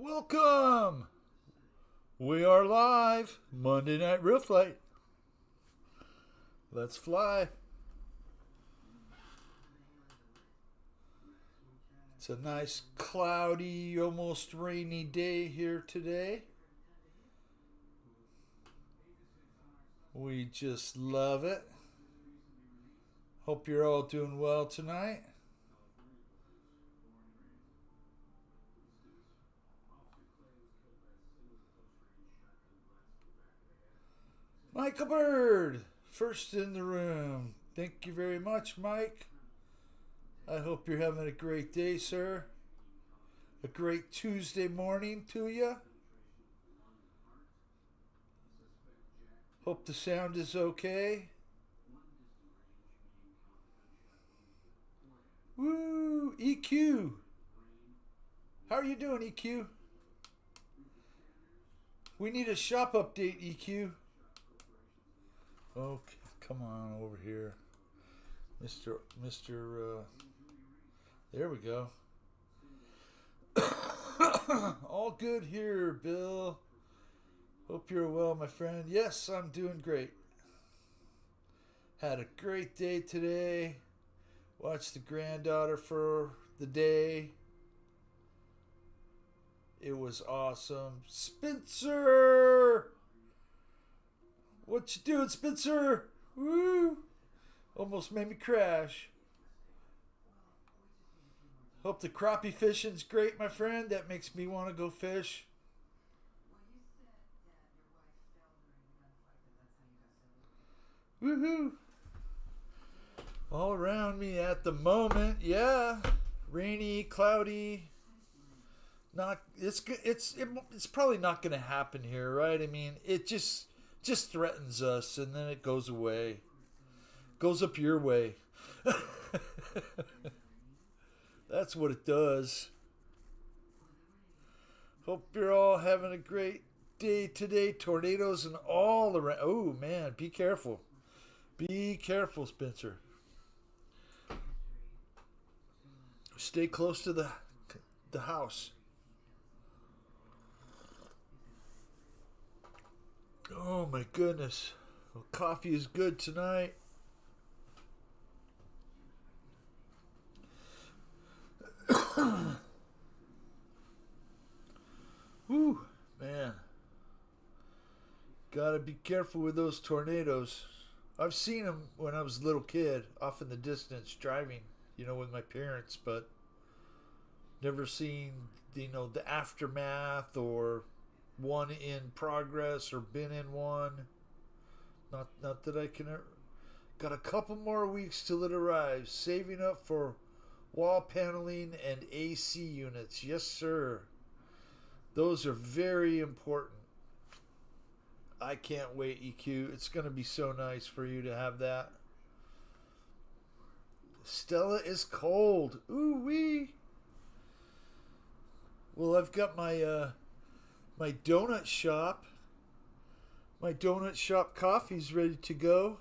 Welcome! We are live. Monday Night Real Flight. Let's fly. It's a nice, cloudy, almost rainy day here today. We just love it. Hope you're all doing well tonight. Michael Bird, first in the room. Thank you very much, Mike. I hope you're having a great day, sir. A great Tuesday morning to you. Hope the sound is okay. Woo! EQ. How are you doing, EQ? We need a shop update, EQ. Okay, come on over here. Mr. There we go. All good here, Bill. Hope you're well, my friend. Yes, I'm doing great. Had a great day today. Watched the granddaughter for the day. It was awesome. Spencer! What you doing, Spencer? Woo! Almost made me crash. Hope the crappie fishing's great, my friend. That makes me want to go fish. Woohoo! All around me at the moment, yeah. Rainy, cloudy. It's probably not going to happen here, right? I mean, it just threatens us and then it goes away. Goes up your way. That's what it does. Hope you're all having a great day today. Tornadoes and all around. Oh man, be careful. Be careful, Spencer. Stay close to the house. Oh my goodness. Well, coffee is good tonight. Whew, man. Gotta be careful with those tornadoes. I've seen them when I was a little kid, off in the distance, driving, with my parents, but never seen, the aftermath or one in progress or been in one. Not that I can. Got a couple more weeks till it arrives. Saving up for wall paneling and AC units. Yes, sir. Those are very important. I can't wait, EQ. It's going to be so nice for you to have that. Stella is cold. Ooh wee. Well, I've got my my donut shop. My donut shop coffee's ready to go.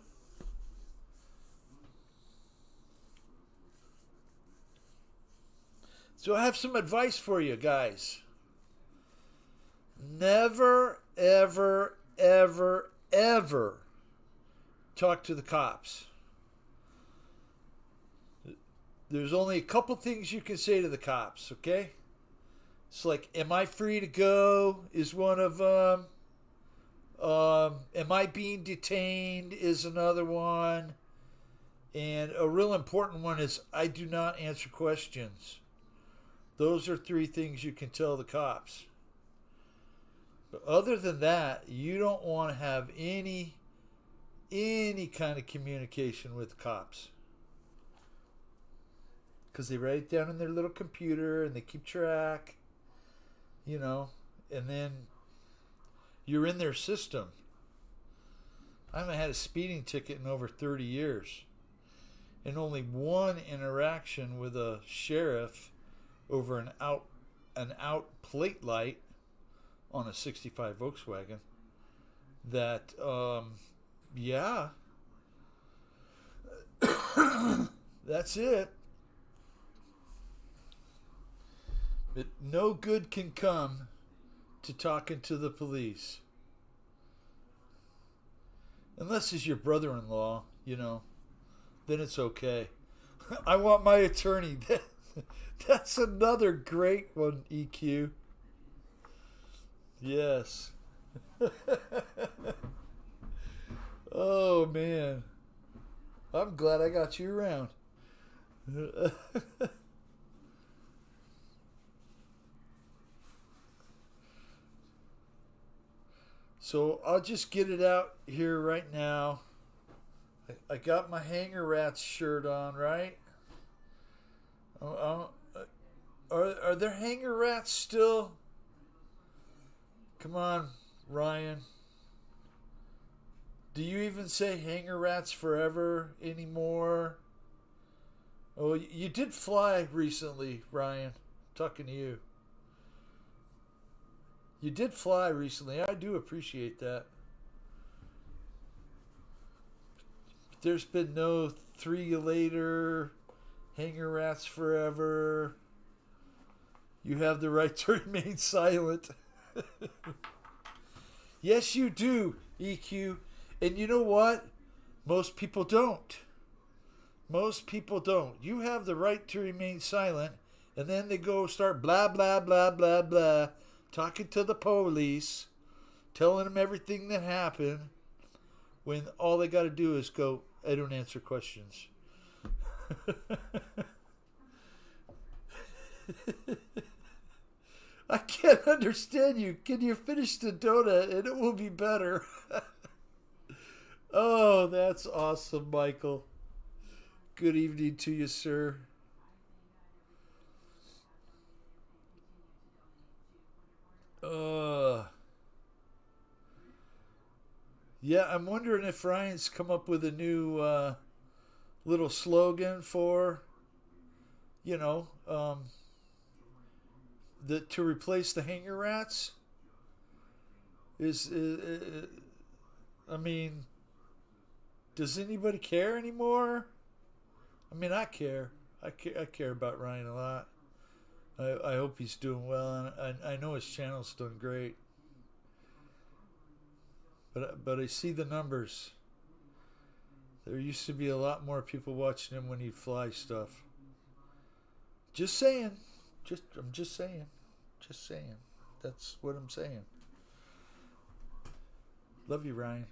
So I have some advice for you guys. Never, ever, ever, ever talk to the cops. There's only a couple things you can say to the cops, okay? It's like, am I free to go is one of them. Am I being detained is another one. And a real important one is, I do not answer questions. Those are three things you can tell the cops. But other than that, you don't want to have any kind of communication with cops. Because they write it down in their little computer and they keep track, and then you're in their system. I haven't had a speeding ticket in over 30 years. And only one interaction with a sheriff over an out plate light on a 65 Volkswagen that, yeah, that's it. No good can come to talking to the police. Unless it's your brother in law, then it's okay. I want my attorney. That's another great one, EQ. Yes. Oh, man. I'm glad I got you around. So I'll just get it out here right now. I got my Hanger Rats shirt on, right? Are there Hanger Rats still? Come on, Ryan. Do you even say Hanger Rats forever anymore? Oh, you did fly recently, Ryan. I'm talking to you. You did fly recently. I do appreciate that. There's been no 3 you later, Hanger Rats forever. You have the right to remain silent. Yes, you do, EQ. And you know what? Most people don't. Most people don't. You have the right to remain silent, and then they go start blah, blah, blah, blah, blah, talking to the police, telling them everything that happened, when all they got to do is go, I don't answer questions. I can't understand you. Can you finish the donut and it will be better? Oh, that's awesome, Michael. Good evening to you, sir. Uh, yeah, I'm wondering if Ryan's come up with a new little slogan for, you know, to replace the Hanger Rats. I mean, does anybody care anymore? I mean, I care. I care about Ryan a lot. I hope he's doing well, and I know his channel's doing great. But I see the numbers. There used to be a lot more people watching him when he'd fly stuff. Just saying. I'm just saying. Just saying. That's what I'm saying. Love you, Ryan.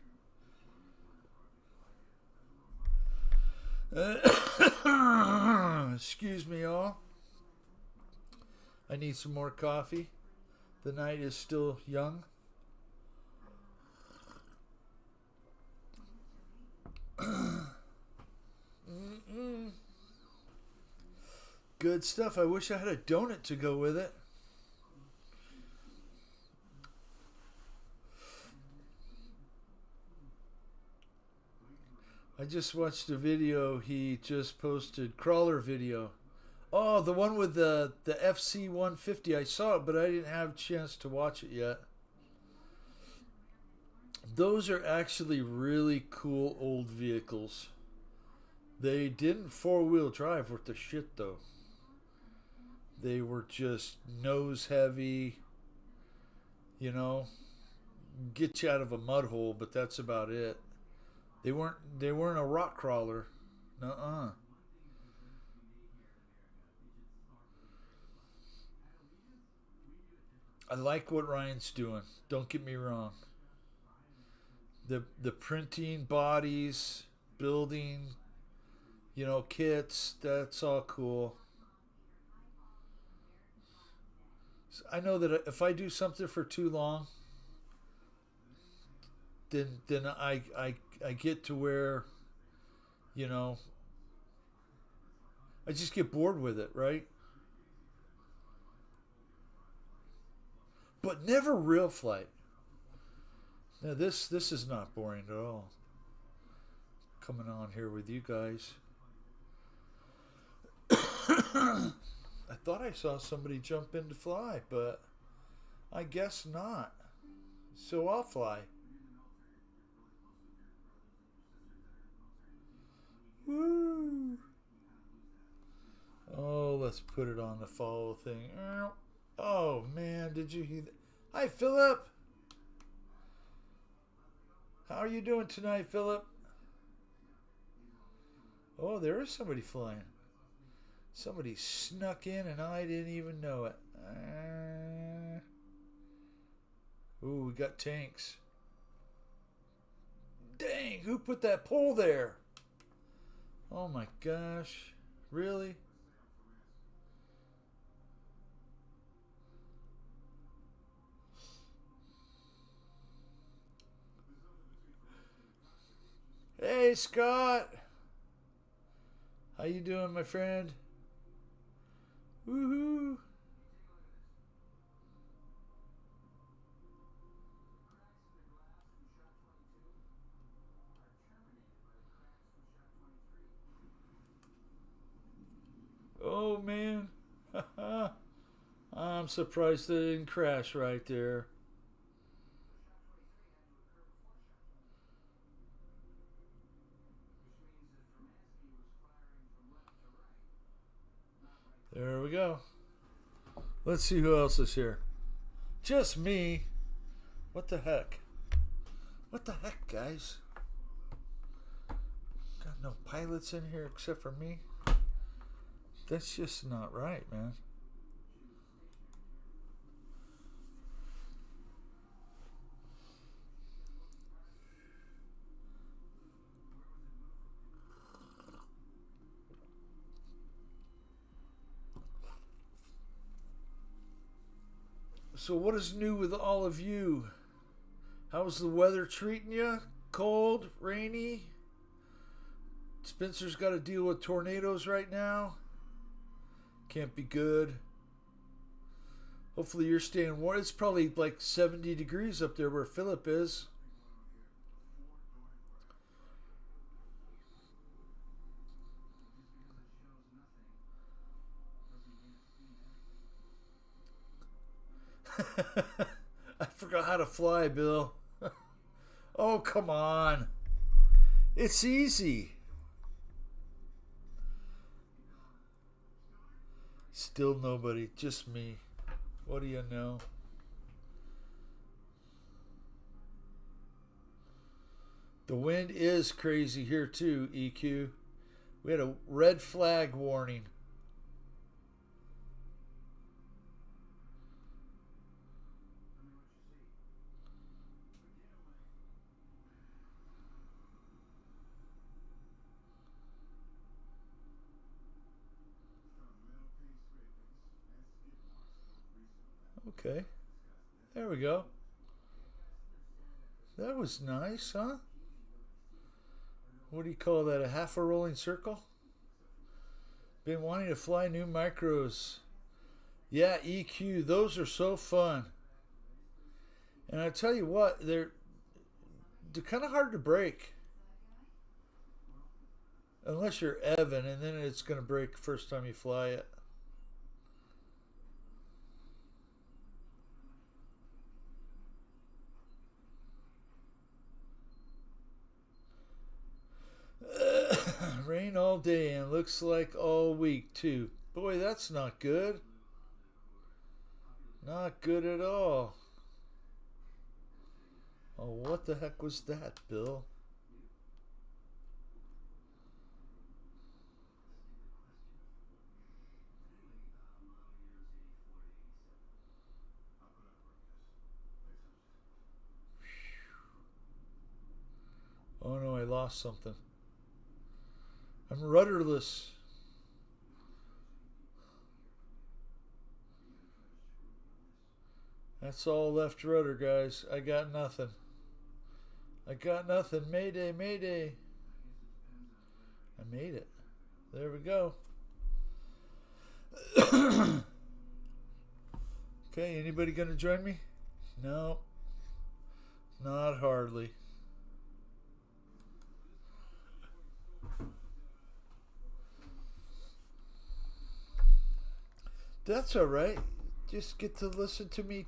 Excuse me, all. I need some more coffee. The night is still young. Good stuff. I wish I had a donut to go with it. I just watched a video he just posted, crawler video. Oh, the one with the FC-150. I saw it, but I didn't have a chance to watch it yet. Those are actually really cool old vehicles. They didn't four-wheel drive worth the shit, though. They were just nose heavy, get you out of a mud hole, but that's about it. They weren't a rock crawler. Nuh-uh. I like what Ryan's doing. Don't get me wrong. The printing bodies, building, kits, that's all cool. So I know that if I do something for too long, then I get to where, you know, I just get bored with it, right? But never real flight. Now this is not boring at all. Coming on here with you guys. I thought I saw somebody jump in to fly, but I guess not. So I'll fly. Woo! Oh, let's put it on the follow thing. Oh man, did you hear that? Hi, Philip. How are you doing tonight, Philip? Oh, there is somebody flying. Somebody snuck in and I didn't even know it. Ooh, we got tanks. Dang, who put that pole there? Oh my gosh. Really? Hey, Scott. How you doing, my friend? Woohoo. Oh man. I'm surprised it didn't crash right there. There we go. Let's see who else is here. Just me. What the heck? What the heck, guys? Got no pilots in here except for me. That's just not right, man. So what is new with all of you? How's the weather treating you? Cold? Rainy? Spencer's got to deal with tornadoes right now. Can't be good. Hopefully you're staying warm. It's probably like 70 degrees up there where Philip is. I forgot how to fly, Bill. Oh, come on. It's easy. Still nobody, just me. What do you know? The wind is crazy here too, EQ. We had a red flag warning. Okay, there we go. That was nice, huh? What do you call that? A half a rolling circle? Been wanting to fly new micros. Yeah, EQ, those are so fun. And I tell you what, they're kind of hard to break. Unless you're Evan, and then it's going to break first time you fly it. Rain all day and looks like all week too. Boy, that's not good. Not good at all. Oh, what the heck was that, Bill? Oh no, I lost something. I'm rudderless. That's all left rudder, guys. I got nothing. I got nothing. Mayday, mayday. I made it. There we go. Okay, anybody gonna join me? No, not hardly. That's all right. Just get to listen to me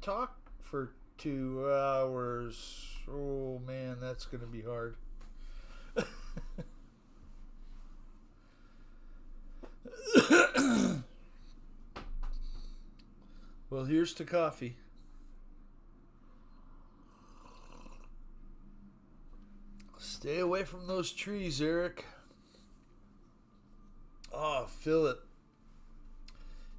talk for 2 hours. Oh man, that's gonna be hard. Well, here's to coffee. Stay away from those trees, Eric. Oh, feel it.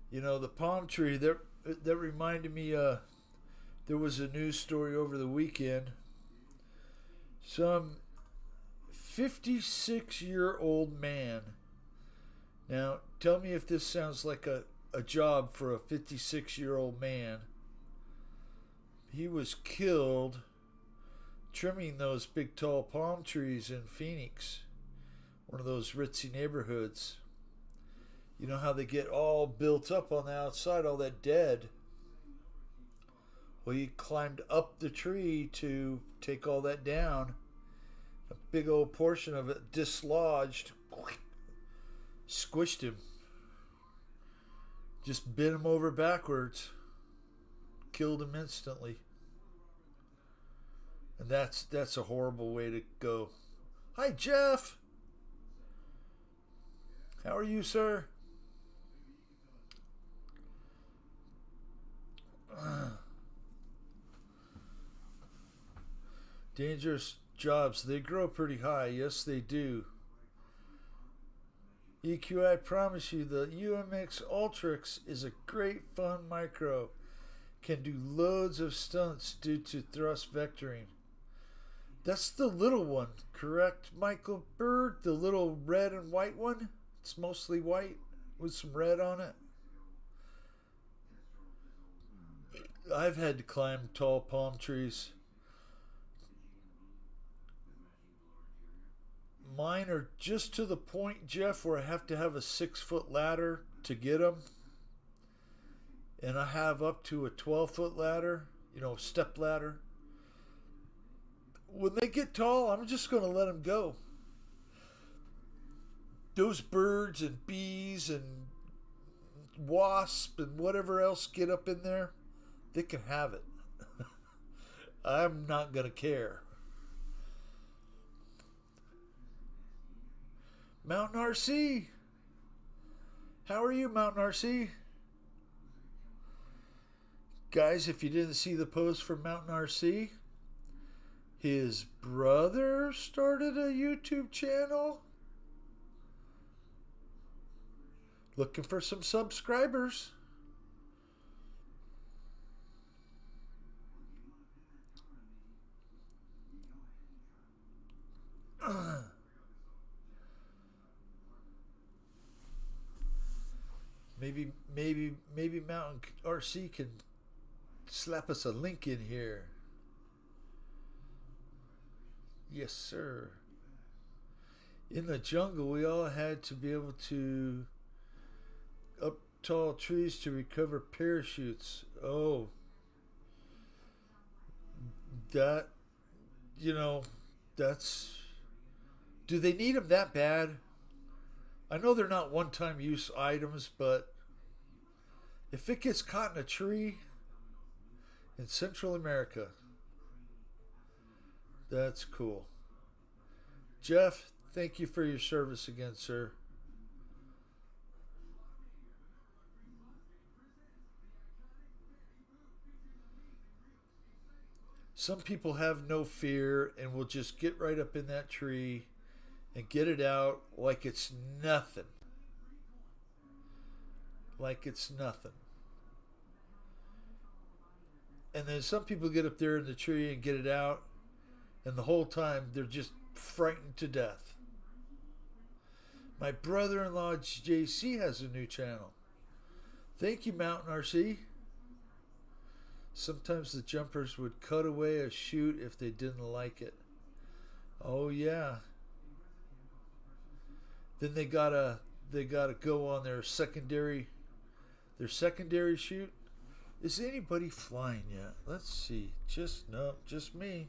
You know, the palm tree, that reminded me, there was a news story over the weekend. Some 56-year-old man. Now, tell me if this sounds like a job for a 56-year-old man. He was killed trimming those big tall palm trees in Phoenix, one of those ritzy neighborhoods. You know how they get all built up on the outside, all that dead. Well, he climbed up the tree to take all that down. A big old portion of it dislodged, squished him, just bent him over backwards, killed him instantly. And that's a horrible way to go. Hi, Jeff. How are you, sir? Dangerous jobs. They grow pretty high. Yes, they do. EQ, I promise you, the UMX Ultrix is a great fun micro. Can do loads of stunts due to thrust vectoring. That's the little one, correct, Michael Bird? The little red and white one? It's mostly white with some red on it. I've had to climb tall palm trees. Mine are just to the point, Jeff, where I have to have a 6-foot ladder to get them. And I have up to a 12-foot ladder, step ladder. When they get tall, I'm just going to let them go. Those birds and bees and wasps and whatever else get up in there, they can have it. I'm not going to care. Mountain RC. How are you, Mountain RC? Guys, if you didn't see the post from Mountain RC, his brother started a YouTube channel. Looking for some subscribers. Maybe Mountain RC can slap us a link in here. Yes, sir. In the jungle, we all had to be able to up tall trees to recover parachutes. Oh, that, that's... Do they need them that bad? I know they're not one-time use items, but if it gets caught in a tree in Central America, that's cool. Jeff, thank you for your service again, sir. Some people have no fear and will just get right up in that tree and get it out like it's nothing. Like it's nothing. And then some people get up there in the tree and get it out, and the whole time they're just frightened to death. My brother-in-law JC has a new channel. Thank you, Mountain RC. Sometimes the jumpers would cut away a chute if they didn't like it. Oh yeah. Then they gotta go on their secondary chute. Is anybody flying yet? Let's see. Just me.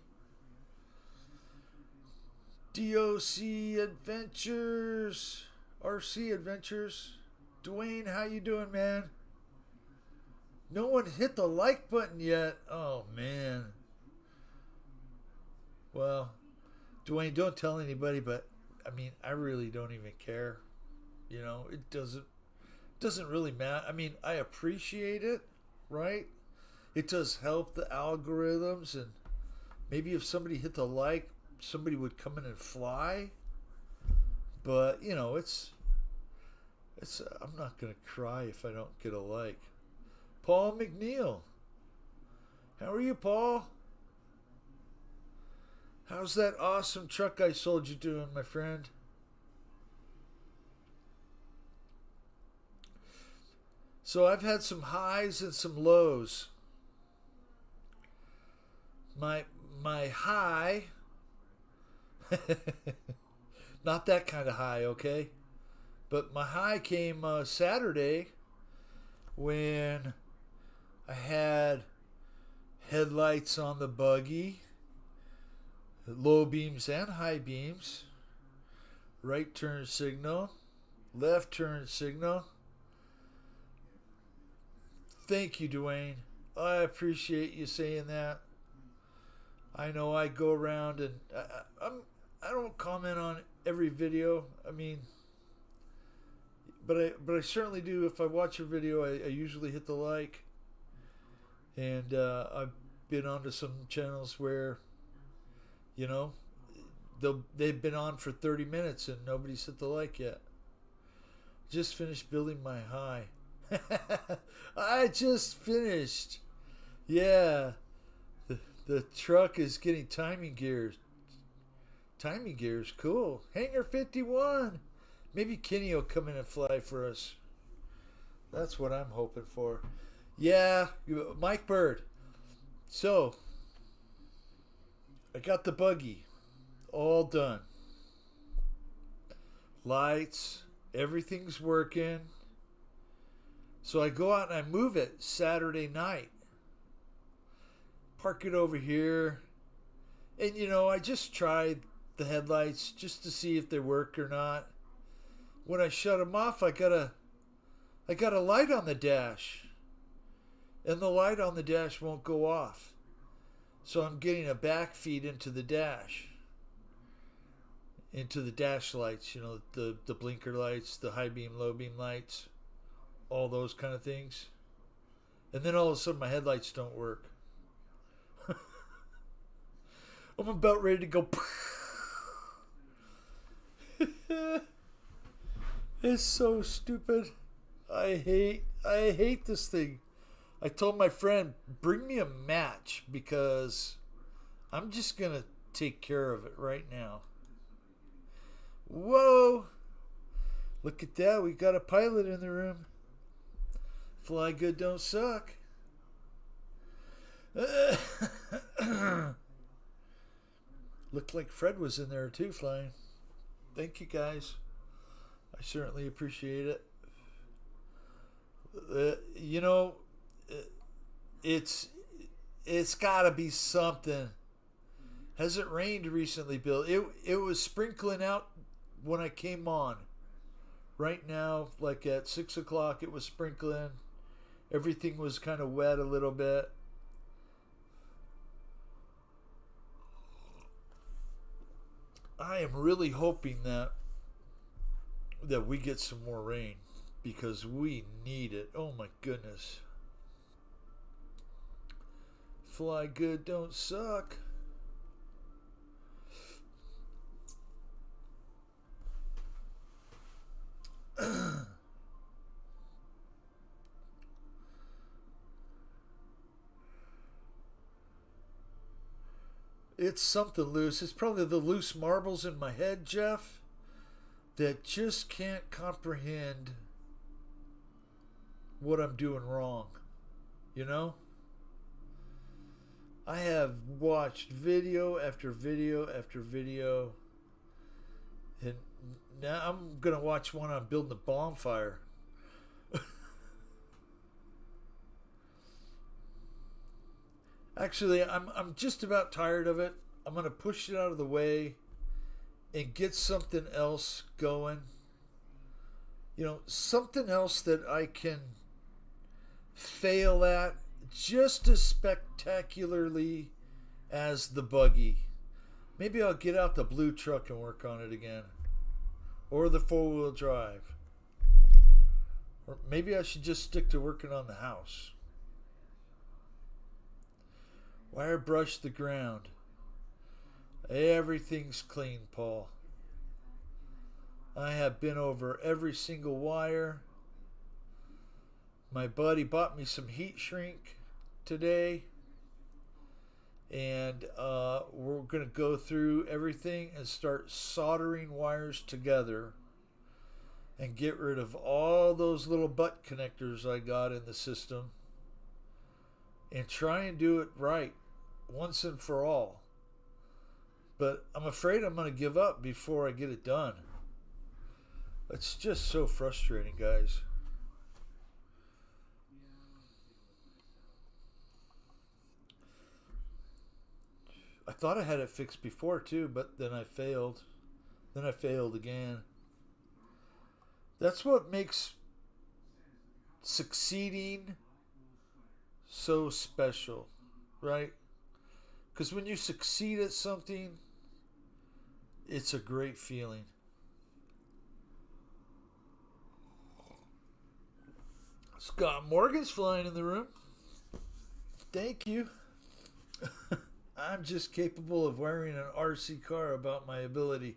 DOC Adventures, RC Adventures. Dwayne, how you doing, man? No one hit the like button yet. Oh man. Well, Dwayne, don't tell anybody, but I really don't even care. It doesn't really matter. I appreciate it, right? It does help the algorithms, and maybe if somebody hit the like, somebody would come in and fly. But you know, it's. I'm not gonna cry if I don't get a like. Paul McNeil, how are you, Paul? How's that awesome truck I sold you doing, my friend? So I've had some highs and some lows. My high, not that kind of high, okay? But my high came Saturday when I had headlights on the buggy, low beams and high beams, right turn signal, left turn signal. Thank you, Dwayne. I appreciate you saying that. I know I go around and I don't comment on every video. I mean, but I certainly do. If I watch a video, I usually hit the like. And I've been onto some channels where, you know, they've been on for 30 minutes and nobody's hit the like yet. Just finished building my high. I just finished. Yeah. The truck is getting timing gears. Timing gears, cool. Hangar 51. Maybe Kenny will come in and fly for us. That's what I'm hoping for. Yeah, Mike Bird. So, I got the buggy all done. Lights, everything's working. So I go out and I move it Saturday night. Park it over here. And you know, I just tried the headlights just to see if they work or not. When I shut them off, I got a light on the dash. And the light on the dash won't go off. So I'm getting a back feed into the dash. Into the dash lights, you know, the blinker lights, the high beam, low beam lights, all those kind of things. And then all of a sudden my headlights don't work. I'm about ready to go. It's so stupid. I hate this thing. I told my friend, bring me a match because I'm just going to take care of it right now. Whoa. Look at that. We got a pilot in the room. Fly good, don't suck. Looked like Fred was in there too, flying. Thank you, guys. I certainly appreciate it. You know, it's got to be something. Has it rained recently, Bill? It was sprinkling out when I came on. Right now, like at 6 o'clock, it was sprinkling. Everything was kind of wet a little bit. I am really hoping that we get some more rain because we need it. Oh my goodness. Fly good, don't suck. It's something loose. It's probably the loose marbles in my head, Jeff, that just can't comprehend what I'm doing wrong. You know? I have watched video after video after video, and now I'm going to watch one on building a bonfire. Actually, I'm just about tired of it. I'm going to push it out of the way and get something else going. You know, something else that I can fail at just as spectacularly as the buggy. Maybe I'll get out the blue truck and work on it again. Or the four-wheel drive. Or maybe I should just stick to working on the house. Wire brush the ground. Everything's clean, Paul. I have been over every single wire. My buddy bought me some heat shrink today. And we're going to go through everything and start soldering wires together and get rid of all those little butt connectors I got in the system and try and do it right once and for all. But I'm afraid I'm going to give up before I get it done. It's just so frustrating, guys. I thought I had it fixed before too, but then I failed. Then I failed again. That's what makes succeeding so special, right? Because when you succeed at something, it's a great feeling. Scott Morgan's flying in the room. Thank you. I'm just capable of wiring an RC car about my ability.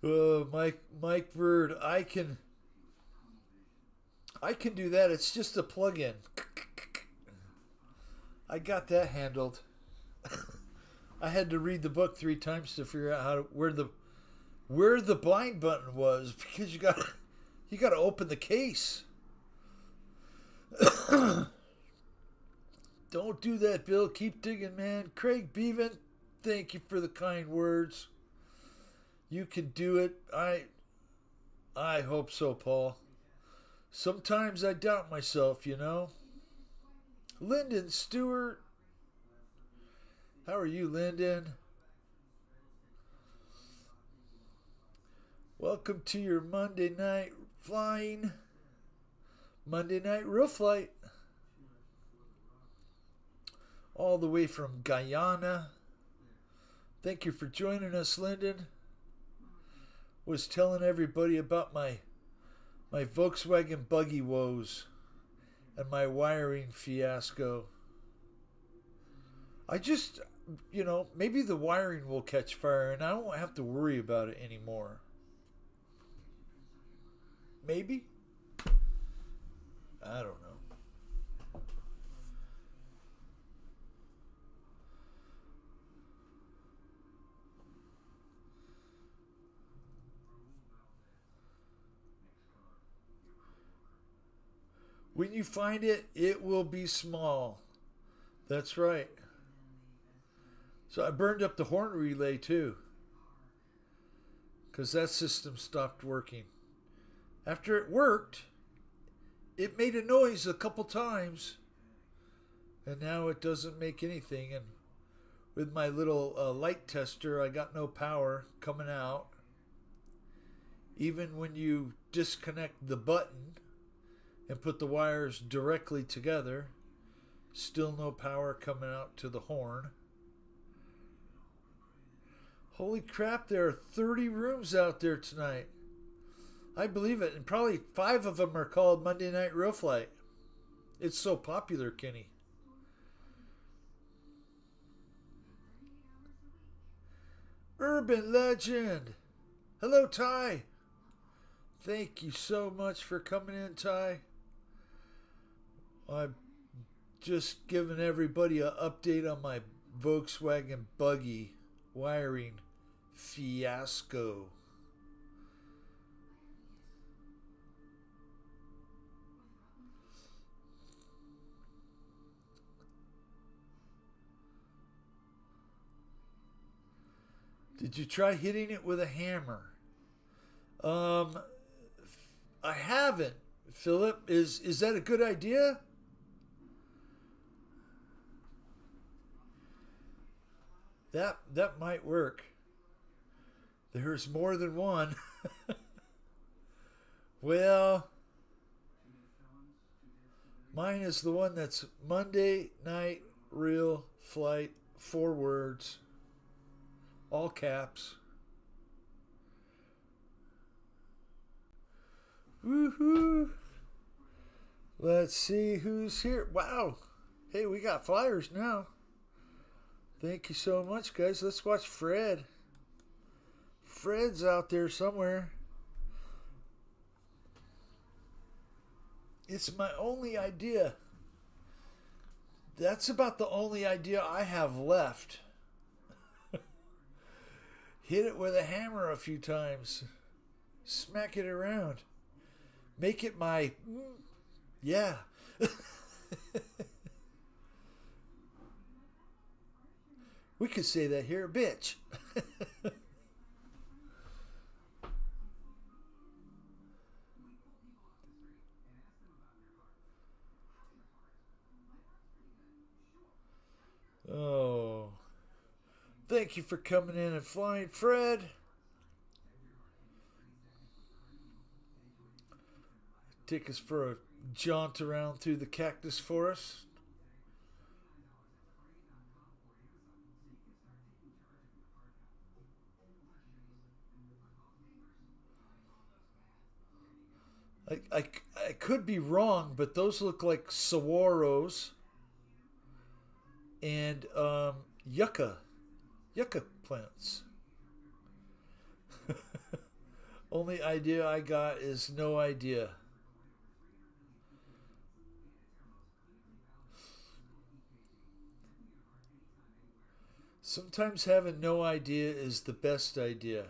Mike Bird, I can do that. It's just a plug-in. I got that handled. I had to read the book 3 times to figure out where the blind button was, because you got to open the case. Don't do that, Bill. Keep digging, man. Craig Bevan, thank you for the kind words. You can do it. I hope so, Paul. Sometimes I doubt myself, you know. Lyndon Stewart. How are you, Lyndon? Welcome to your Monday night flying. Monday night real flight. All the way from Guyana. Thank you for joining us, Lyndon. Was telling everybody about my Volkswagen buggy woes and my wiring fiasco. I just, maybe the wiring will catch fire and I don't have to worry about it anymore. Maybe? I don't know. When you find it, it will be small. That's right. So I burned up the horn relay too, because that system stopped working. After it worked, it made a noise a couple times, and now it doesn't make anything. And with my little light tester, I got no power coming out. Even when you disconnect the button and put the wires directly together, still no power coming out to the horn. Holy crap, there are 30 rooms out there tonight. I believe it, and probably 5 of them are called Monday Night Real Flight. It's so popular, Kenny. Urban Legend. Hello, Ty. Thank you so much for coming in, Ty. I'm just giving everybody an update on my Volkswagen buggy wiring fiasco. Did you try hitting it with a hammer? I haven't. Philip, is that a good idea? That might work. There's more than one. Well, mine is the one that's Monday Night Real Flight, 4 words, all caps. Woohoo! Let's see who's here. Wow, Hey, we got flyers now. Thank you so much, guys. Let's watch Fred. Fred's out there somewhere. It's my only idea. That's about the only idea I have left. Hit it with a hammer a few times. Smack it around. Make it my... Yeah. We could say that here, bitch. Oh. Thank you for coming in and flying, Fred. Take us for a jaunt around through the cactus forest. I could be wrong, but those look like saguaros and yucca plants. Only idea I got is no idea. Sometimes having no idea is the best idea.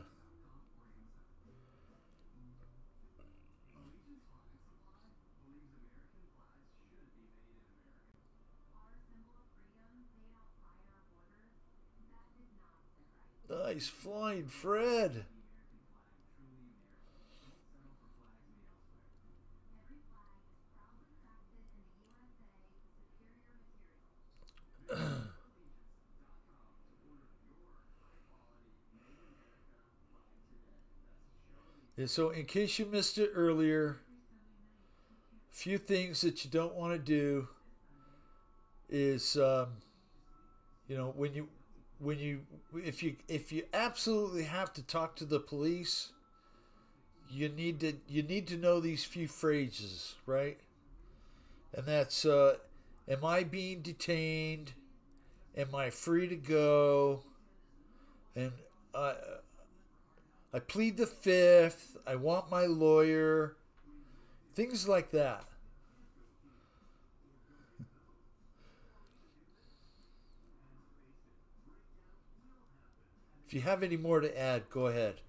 Nice flying, Fred. And so, in case you missed it earlier, a few things that you don't want to do is, when you if you absolutely have to talk to the police, you need to know these few phrases, right? And that's, am I being detained? Am I free to go? And I plead the fifth. I want my lawyer. Things like that. If you have any more to add, go ahead.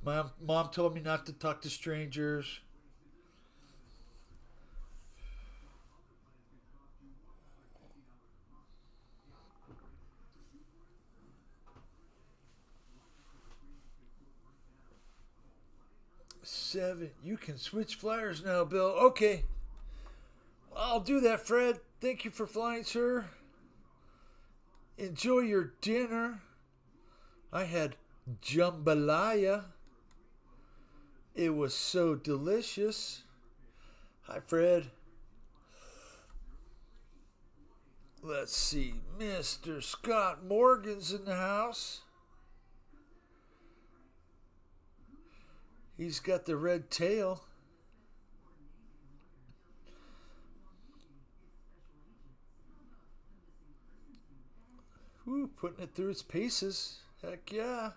Mom told me not to talk to strangers. Seven. You can switch flyers now, Bill. Okay. I'll do that, Fred. Thank you for flying, sir. Enjoy your dinner. I had jambalaya. It was so delicious. Hi, Fred. Let's see. Mr. Scott Morgan's in the house. He's got the red tail. Ooh, putting it through its paces. Heck yeah.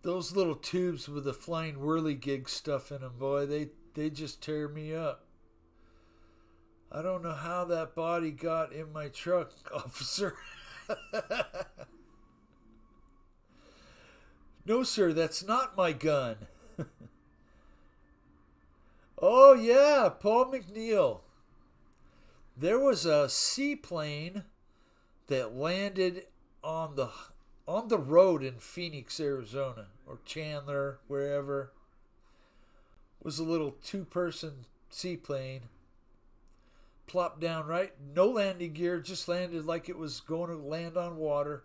Those little tubes with the flying whirligig stuff in them, boy, they just tear me up. I don't know how that body got in my truck, officer. No, sir, that's not my gun. Oh, yeah, Paul McNeil. There was a seaplane that landed on the road in Phoenix, Arizona, or Chandler, wherever. It was a little two-person seaplane. Plopped down right, no landing gear, just landed like it was going to land on water.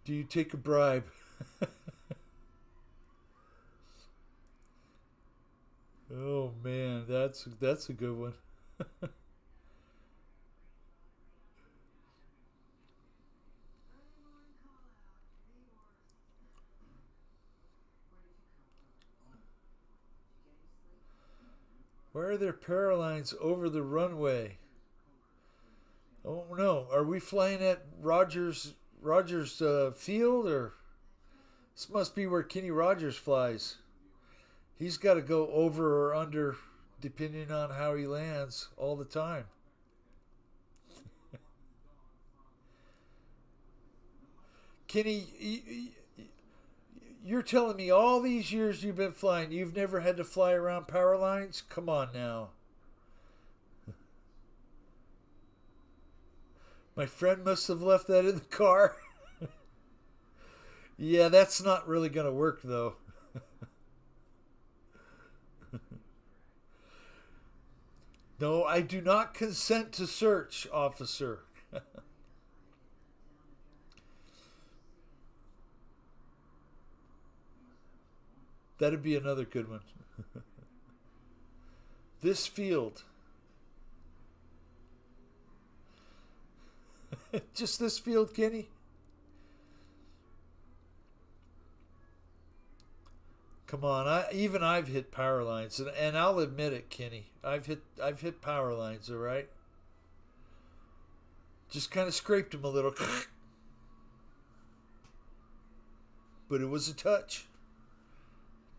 Do you take a bribe? Oh man, that's a good one. Why are there paralines over the runway? Oh no, are we flying at Rogers Field, or this must be where Kenny Rogers flies? He's got to go over or under depending on how he lands all the time. Kenny, you're telling me all these years you've been flying, you've never had to fly around power lines? Come on now. My friend must have left that in the car. Yeah, that's not really going to work, though. No, I do not consent to search, officer. That'd be another good one. This field. Just this field, Kenny? Come on, I've hit power lines, and I'll admit it, Kenny. I've hit power lines, all right? Just kind of scraped them a little. But it was a touch.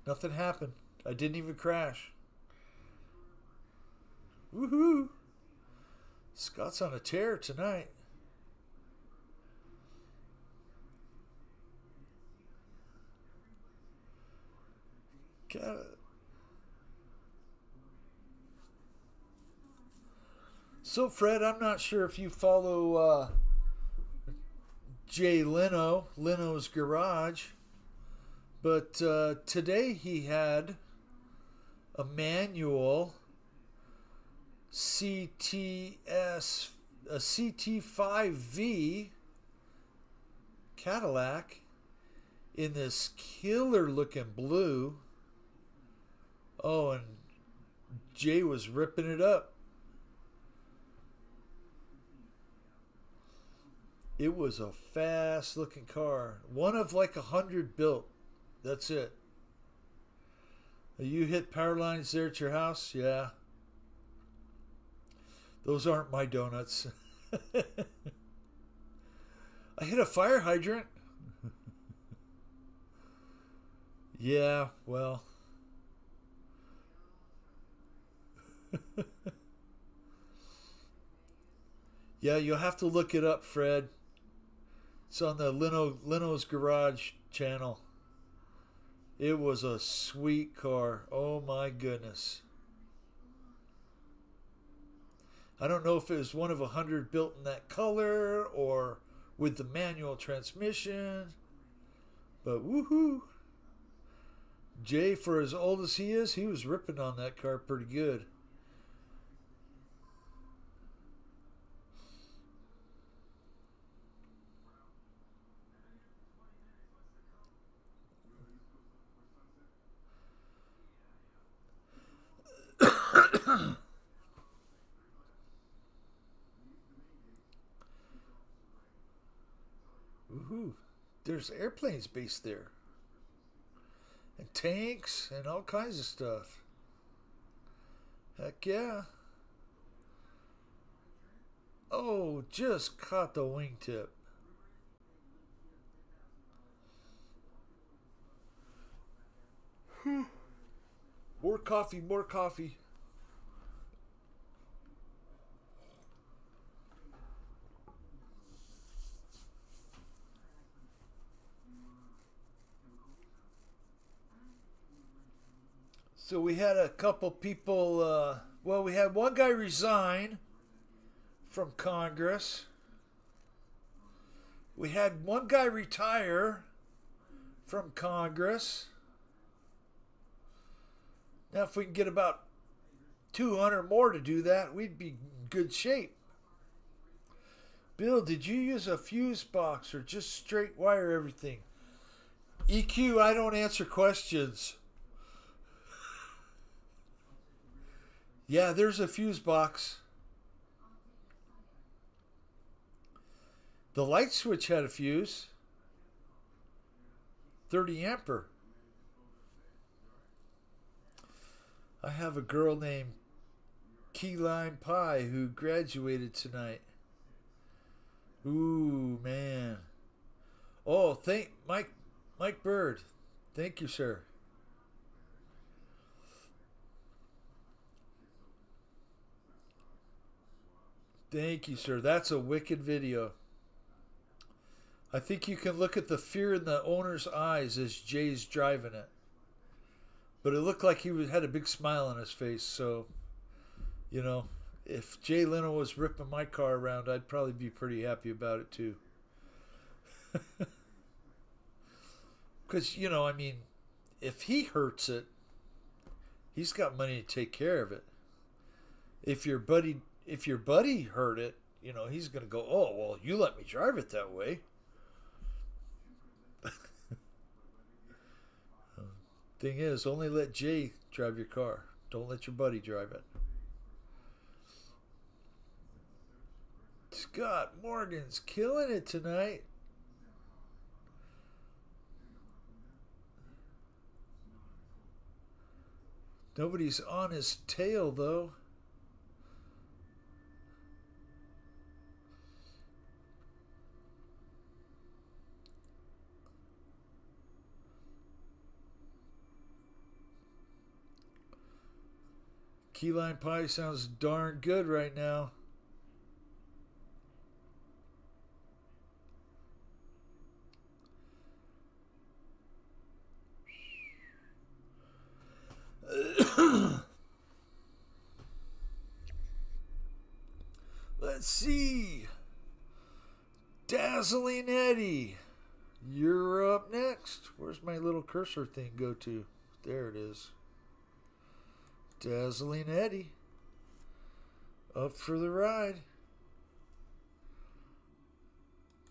Nothing happened. I didn't even crash. Woohoo! Scott's on a tear tonight. So, Fred, I'm not sure if you follow Jay Leno, Leno's Garage, but today he had a manual CTS, a CT5V Cadillac in this killer looking blue. Oh, and Jay was ripping it up. It was a fast looking car. One of like 100 built. That's it. You hit power lines there at your house? Yeah. Those aren't my donuts. I hit a fire hydrant. Yeah, well. Yeah, you'll have to look it up, Fred. It's on the Leno's Garage channel. It was a sweet car. Oh my goodness. I don't know if it was one of 100 built in that color or with the manual transmission. But woohoo. Jay, for as old as he is, he was ripping on that car pretty good. Woohoo. There's airplanes based there. And tanks and all kinds of stuff. Heck yeah. Oh, just caught the wingtip. More coffee, more coffee. So we had a couple people, well, we had one guy resign from Congress. We had one guy retire from Congress. Now, if we can get about 200 more to do that, we'd be in good shape. Bill, did you use a fuse box or just straight wire everything? EQ, I don't answer questions. Yeah, there's a fuse box. The light switch had a fuse. 30 ampere. I have a girl named Key Lime Pie who graduated tonight. Ooh, man. Oh, thank Mike Bird. Thank you, sir. Thank you, sir. That's a wicked video. I think you can look at the fear in the owner's eyes as Jay's driving it. But it looked like had a big smile on his face. So, you know, if Jay Leno was ripping my car around, I'd probably be pretty happy about it too. Because, you know, I mean, if he hurts it, he's got money to take care of it. If your buddy hurt it, you know, he's going to go, "Oh, well, you let me drive it that way." Thing is, only let Jay drive your car. Don't let your buddy drive it. Scott Morgan's killing it tonight. Nobody's on his tail, though. Key Lime Pie sounds darn good right now. Let's see. Dazzling Eddie, you're up next. Where's my little cursor thing go to? There it is. Dazzling Eddie, up for the ride.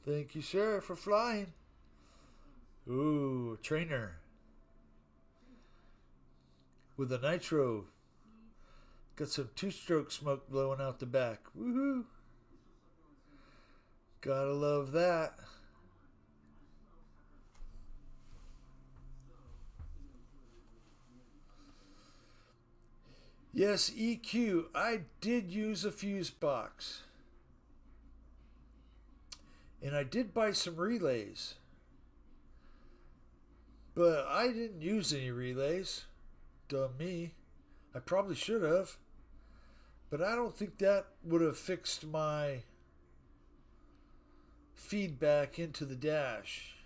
Thank you, sir, for flying. Ooh, trainer. With a nitro. Got some two-stroke smoke blowing out the back. Woohoo. Gotta love that. Yes, EQ, I did use a fuse box. And I did buy some relays. But I didn't use any relays. Dumb me. I probably should have. But I don't think that would have fixed my feedback into the dash.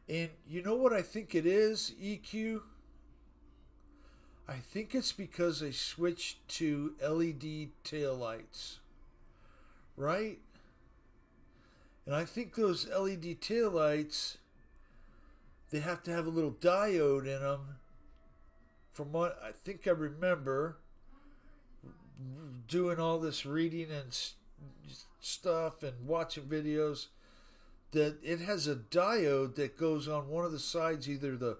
And you know what I think it is, EQ? I think it's because I switched to LED taillights. Right? And I think those LED taillights, they have to have a little diode in them. From what I think I remember, doing all this reading and stuff and watching videos, that it has a diode that goes on one of the sides, either the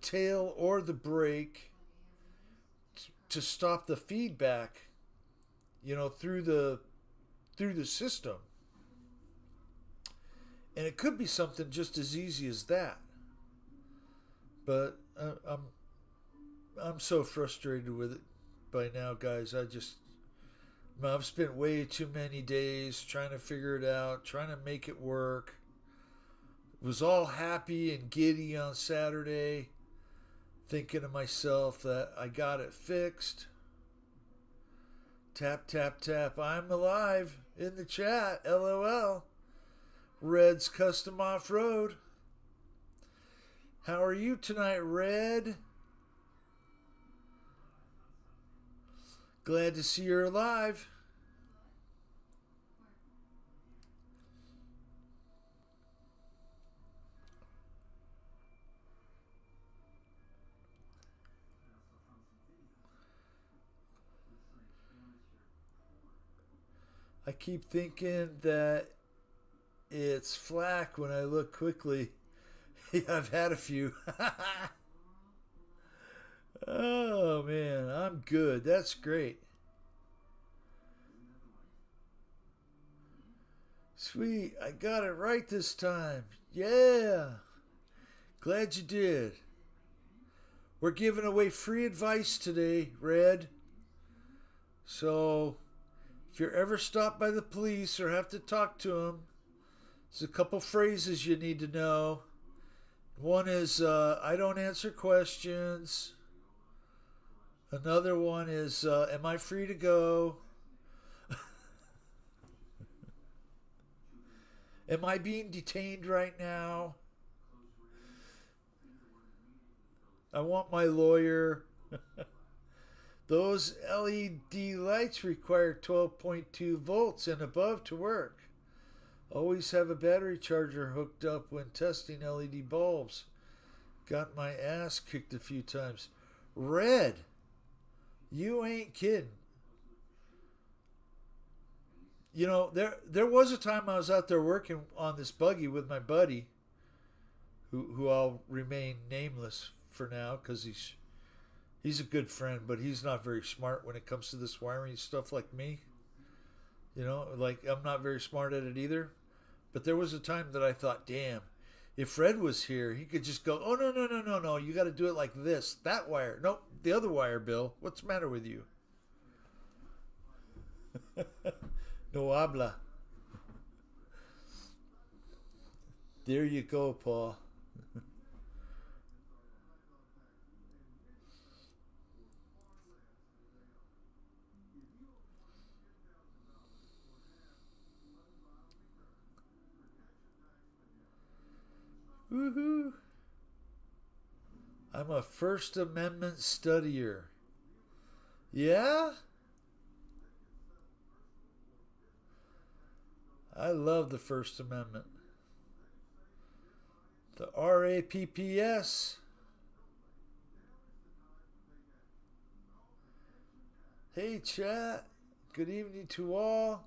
tail or the brake, to stop the feedback, you know, through the system. And it could be something just as easy as that. But I'm so frustrated with it by now, guys. I've spent way too many days trying to figure it out, trying to make it work. Was all happy and giddy on Saturday, thinking to myself that I got it fixed. Tap, tap, tap. I'm alive in the chat. LOL. Red's Custom Off-Road. How are you tonight, Red? Glad to see you're alive. I keep thinking that it's flack when I look quickly. I've had a few. Oh man, I'm good. That's great. Sweet. I got it right this time. Yeah. Glad you did. We're giving away free advice today, Red. So, if you're ever stopped by the police or have to talk to them, there's a couple phrases you need to know. One is, I don't answer questions. Another one is, am I free to go? Am I being detained right now? I want my lawyer. Those LED lights require 12.2 volts and above to work. Always have a battery charger hooked up when testing LED bulbs. Got my ass kicked a few times. Red, you ain't kidding. You know, there was a time I was out there working on this buggy with my buddy, who I'll remain nameless for now because he's a good friend, but he's not very smart when it comes to this wiring stuff like me. You know, like I'm not very smart at it either. But there was a time that I thought, damn, if Fred was here, he could just go, oh, no, you got to do it like this. That wire. Nope, the other wire, Bill. What's the matter with you? No habla. There you go, Paul. Woohoo! I'm a First Amendment studier. Yeah? I love the First Amendment. The RAPPS. Hey, chat. Good evening to all.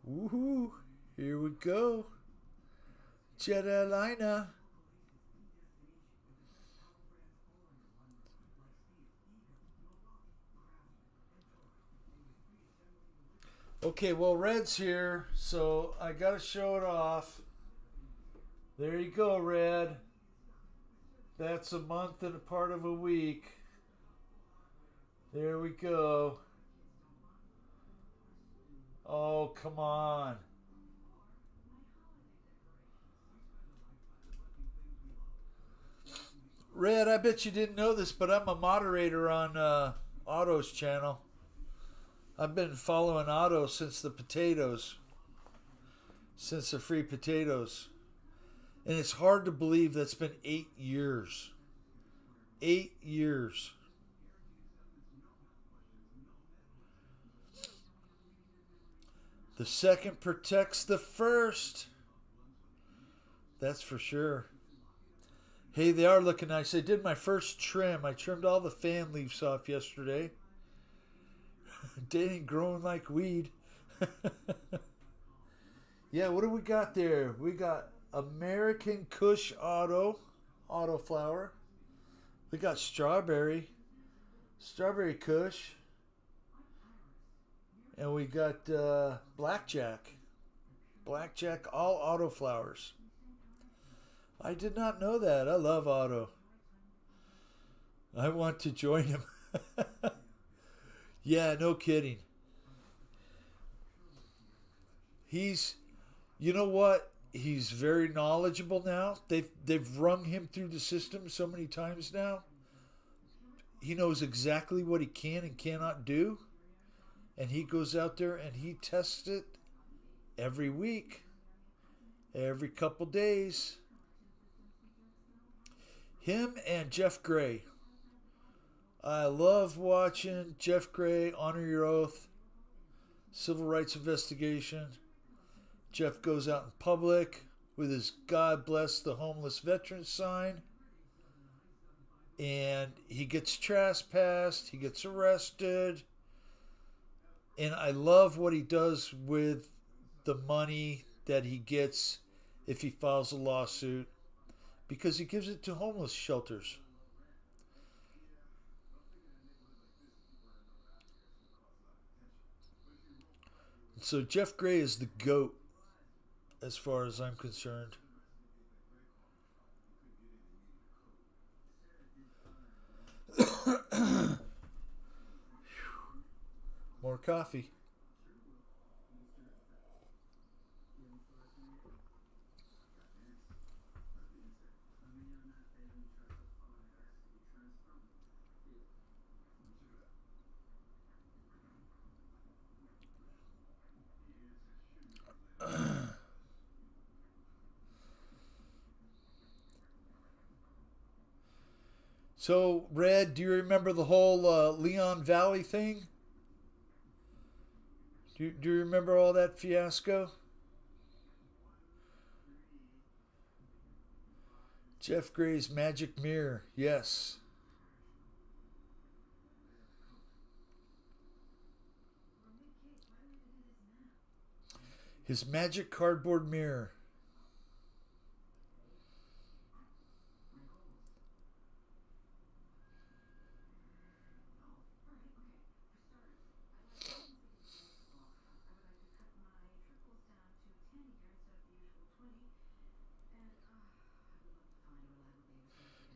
Woohoo! Here we go. Jedalina. Okay, well, Red's here, so I gotta show it off. There you go, Red. That's a month and a part of a week. There we go. Oh, come on. Red, I bet you didn't know this, but I'm a moderator on Otto's channel. I've been following Otto since the potatoes, since the free potatoes. And it's hard to believe that's been 8 years. 8 years. The second protects the first. That's for sure. Hey, they are looking nice. I did my first trim. I trimmed all the fan leaves off yesterday. They ain't growing like weed. Yeah, what do we got there? We got American Kush Auto flower. We got strawberry Kush. And we got blackjack all auto flowers. I did not know that. I love Otto. I want to join him. Yeah, no kidding. He's, you know what? He's very knowledgeable now. They've rung him through the system so many times now. He knows exactly what he can and cannot do. And he goes out there and he tests it every week, every couple days. Him and Jeff Gray. I love watching Jeff Gray, Honor Your Oath, Civil Rights Investigation. Jeff goes out in public with his God Bless the Homeless Veterans sign. And he gets trespassed, he gets arrested. And I love what he does with the money that he gets if he files a lawsuit because he gives it to homeless shelters. So Jeff Gray is the GOAT as far as I'm concerned. More coffee. So, Red, do you remember the whole Leon Valley thing? Do you remember all that fiasco? Jeff Gray's magic mirror, yes. His magic cardboard mirror.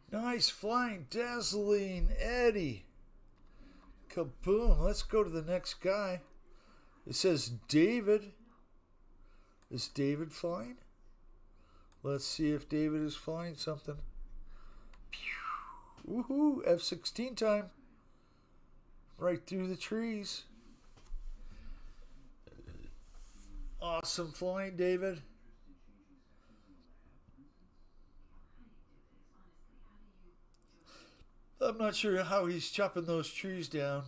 Nice flying, dazzling Eddie. Kaboom. Let's go to the next guy. It says David. Is David flying? Let's see if David is flying something. Woohoo! F-16 time. Right through the trees. Awesome flying, David. I'm not sure how he's chopping those trees down.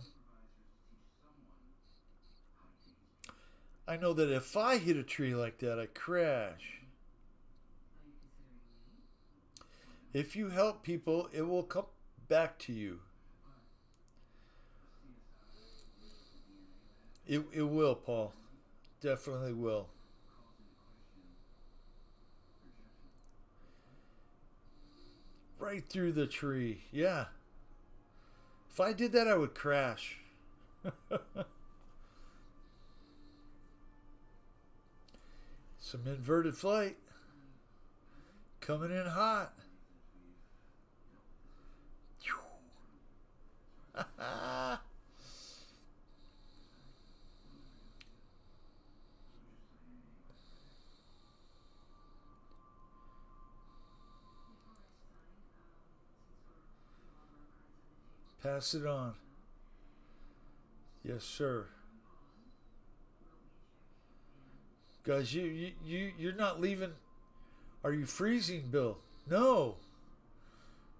I know that if I hit a tree like that, I crash. If you help people, it will come back to you. It will, Paul. Definitely will. Right through the tree. Yeah. If I did that, I would crash. Some inverted flight. Coming in hot. Pass it on. Yes, sir. Guys, you're not leaving. Are you freezing, Bill? No.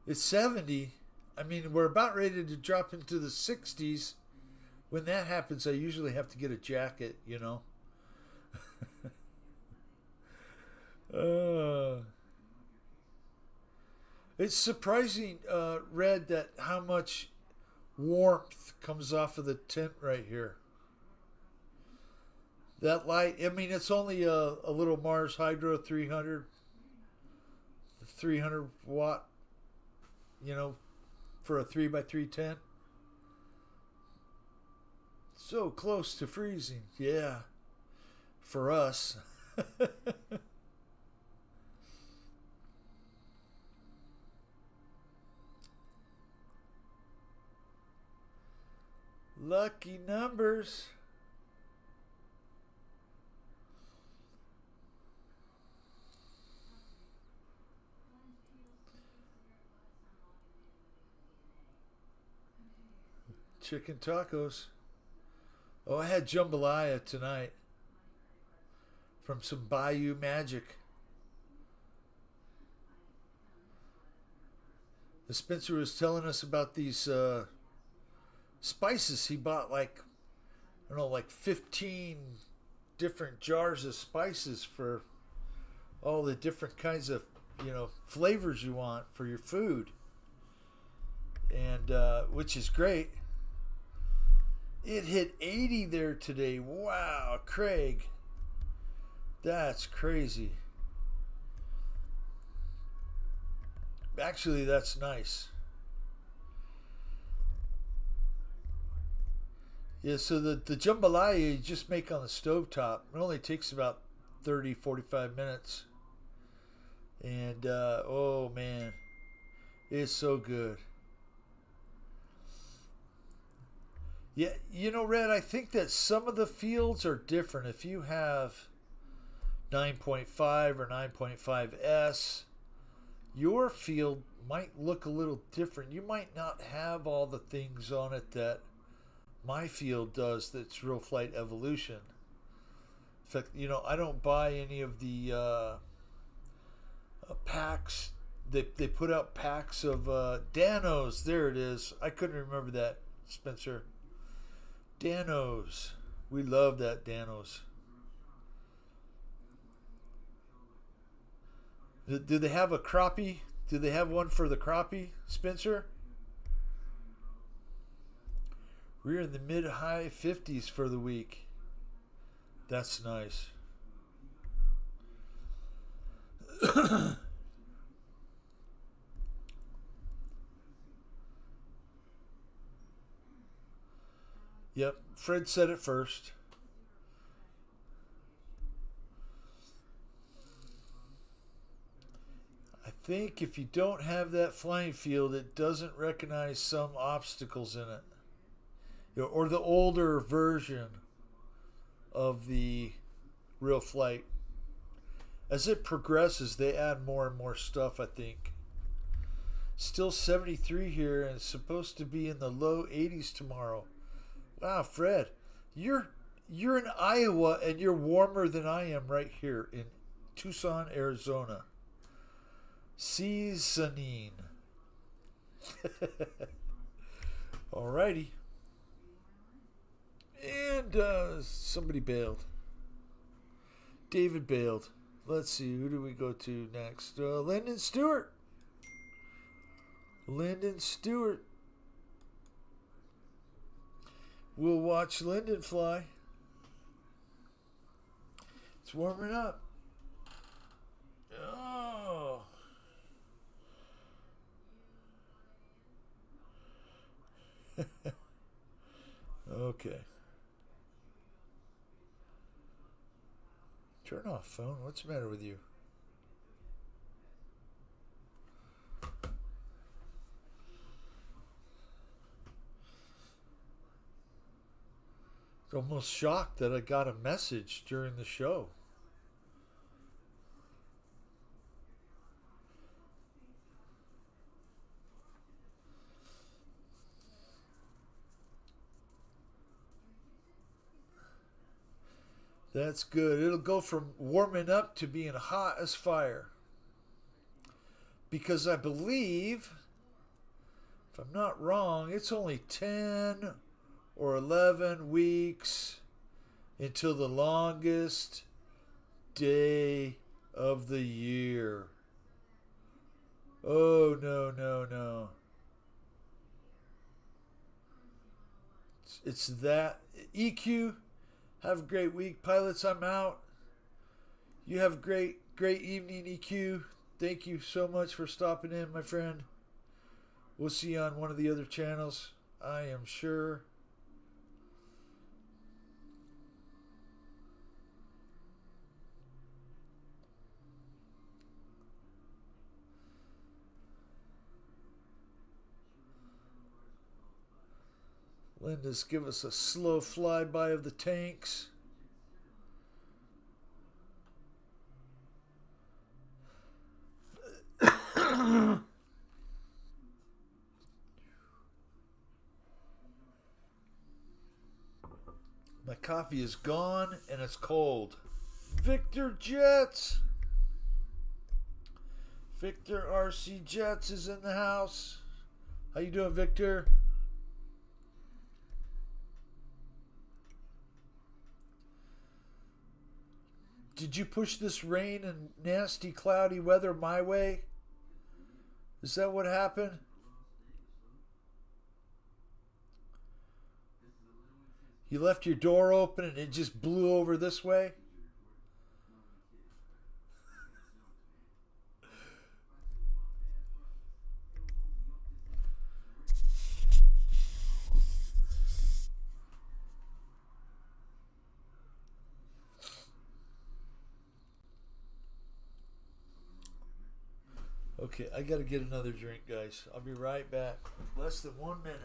It's 70. I mean, we're about ready to drop into the 60s. When that happens, I usually have to get a jacket, you know. It's surprising, Red, that how much warmth comes off of the tent right here. That light, I mean, it's only a little Mars Hydro 300 watt, you know, for a 3x3 tent. So close to freezing. Yeah. For us. Lucky numbers. Chicken tacos. Oh, I had jambalaya tonight from some Bayou Magic. The Spencer was telling us about these spices. He bought like, I don't know, like 15 different jars of spices for all the different kinds of, you know, flavors you want for your food. And which is great. It hit 80 there today. Wow, Craig. That's crazy. Actually, that's nice. Yeah, so the jambalaya you just make on the stovetop. It only takes about 30, 45 minutes. And, oh man, it's so good. Yeah, you know, Red, I think that some of the fields are different. If you have 9.5 or 9.5S, your field might look a little different. You might not have all the things on it that my field does that's real flight evolution. In fact, you know, I don't buy any of the packs. They put out packs of Danos. There it is. I couldn't remember that, Spencer. Danos. We love that Danos. Do they have a crappie? Do they have one for the crappie, Spencer? We're in the mid high 50s for the week. That's nice. Yep, Fred said it first. I think if you don't have that flying field, it doesn't recognize some obstacles in it. You know, or the older version of the real flight. As it progresses, they add more and more stuff, I think. Still 73 here, and it's supposed to be in the low 80s tomorrow. Wow, Fred, you're in Iowa and you're warmer than I am right here in Tucson, Arizona. Seasoning. Alrighty. And somebody bailed. David bailed. Let's see, who do we go to next? Lyndon Stewart. Lyndon Stewart. We'll watch Lyndon fly. It's warming up. Oh. Okay. Turn off phone. What's the matter with you? Almost shocked that I got a message during the show. That's good. It'll go from warming up to being hot as fire. Because I believe, if I'm not wrong, it's only 10 or 11 weeks until the longest day of the year. Oh, no, no, no. It's that. EQ, have a great week. Pilots, I'm out. You have a great evening, EQ. Thank you so much for stopping in, my friend. We'll see you on one of the other channels, I am sure. Linda's give us a slow flyby of the tanks. My coffee is gone and it's cold. Victor Jets. Victor RC Jets is in the house. How you doing, Victor? Did you push this rain and nasty cloudy weather my way? Is that what happened? You left your door open and it just blew over this way? Okay, I gotta get another drink, guys. I'll be right back. Less than 1 minute.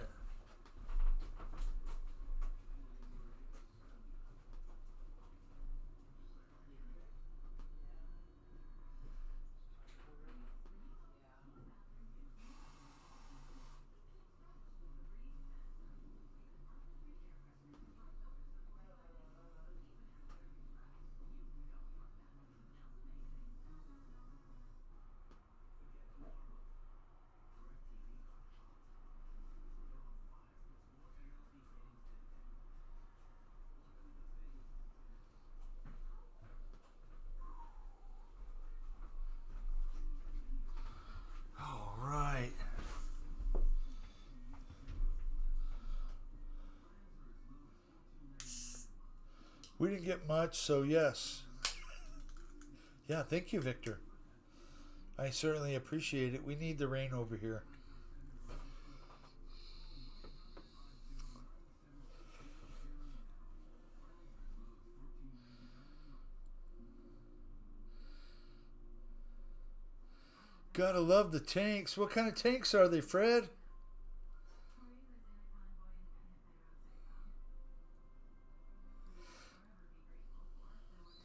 All right. We didn't get much, so yes. Yeah, thank you, Victor. I certainly appreciate it. We need the rain over here. Gotta love the tanks. What kind of tanks are they, Fred?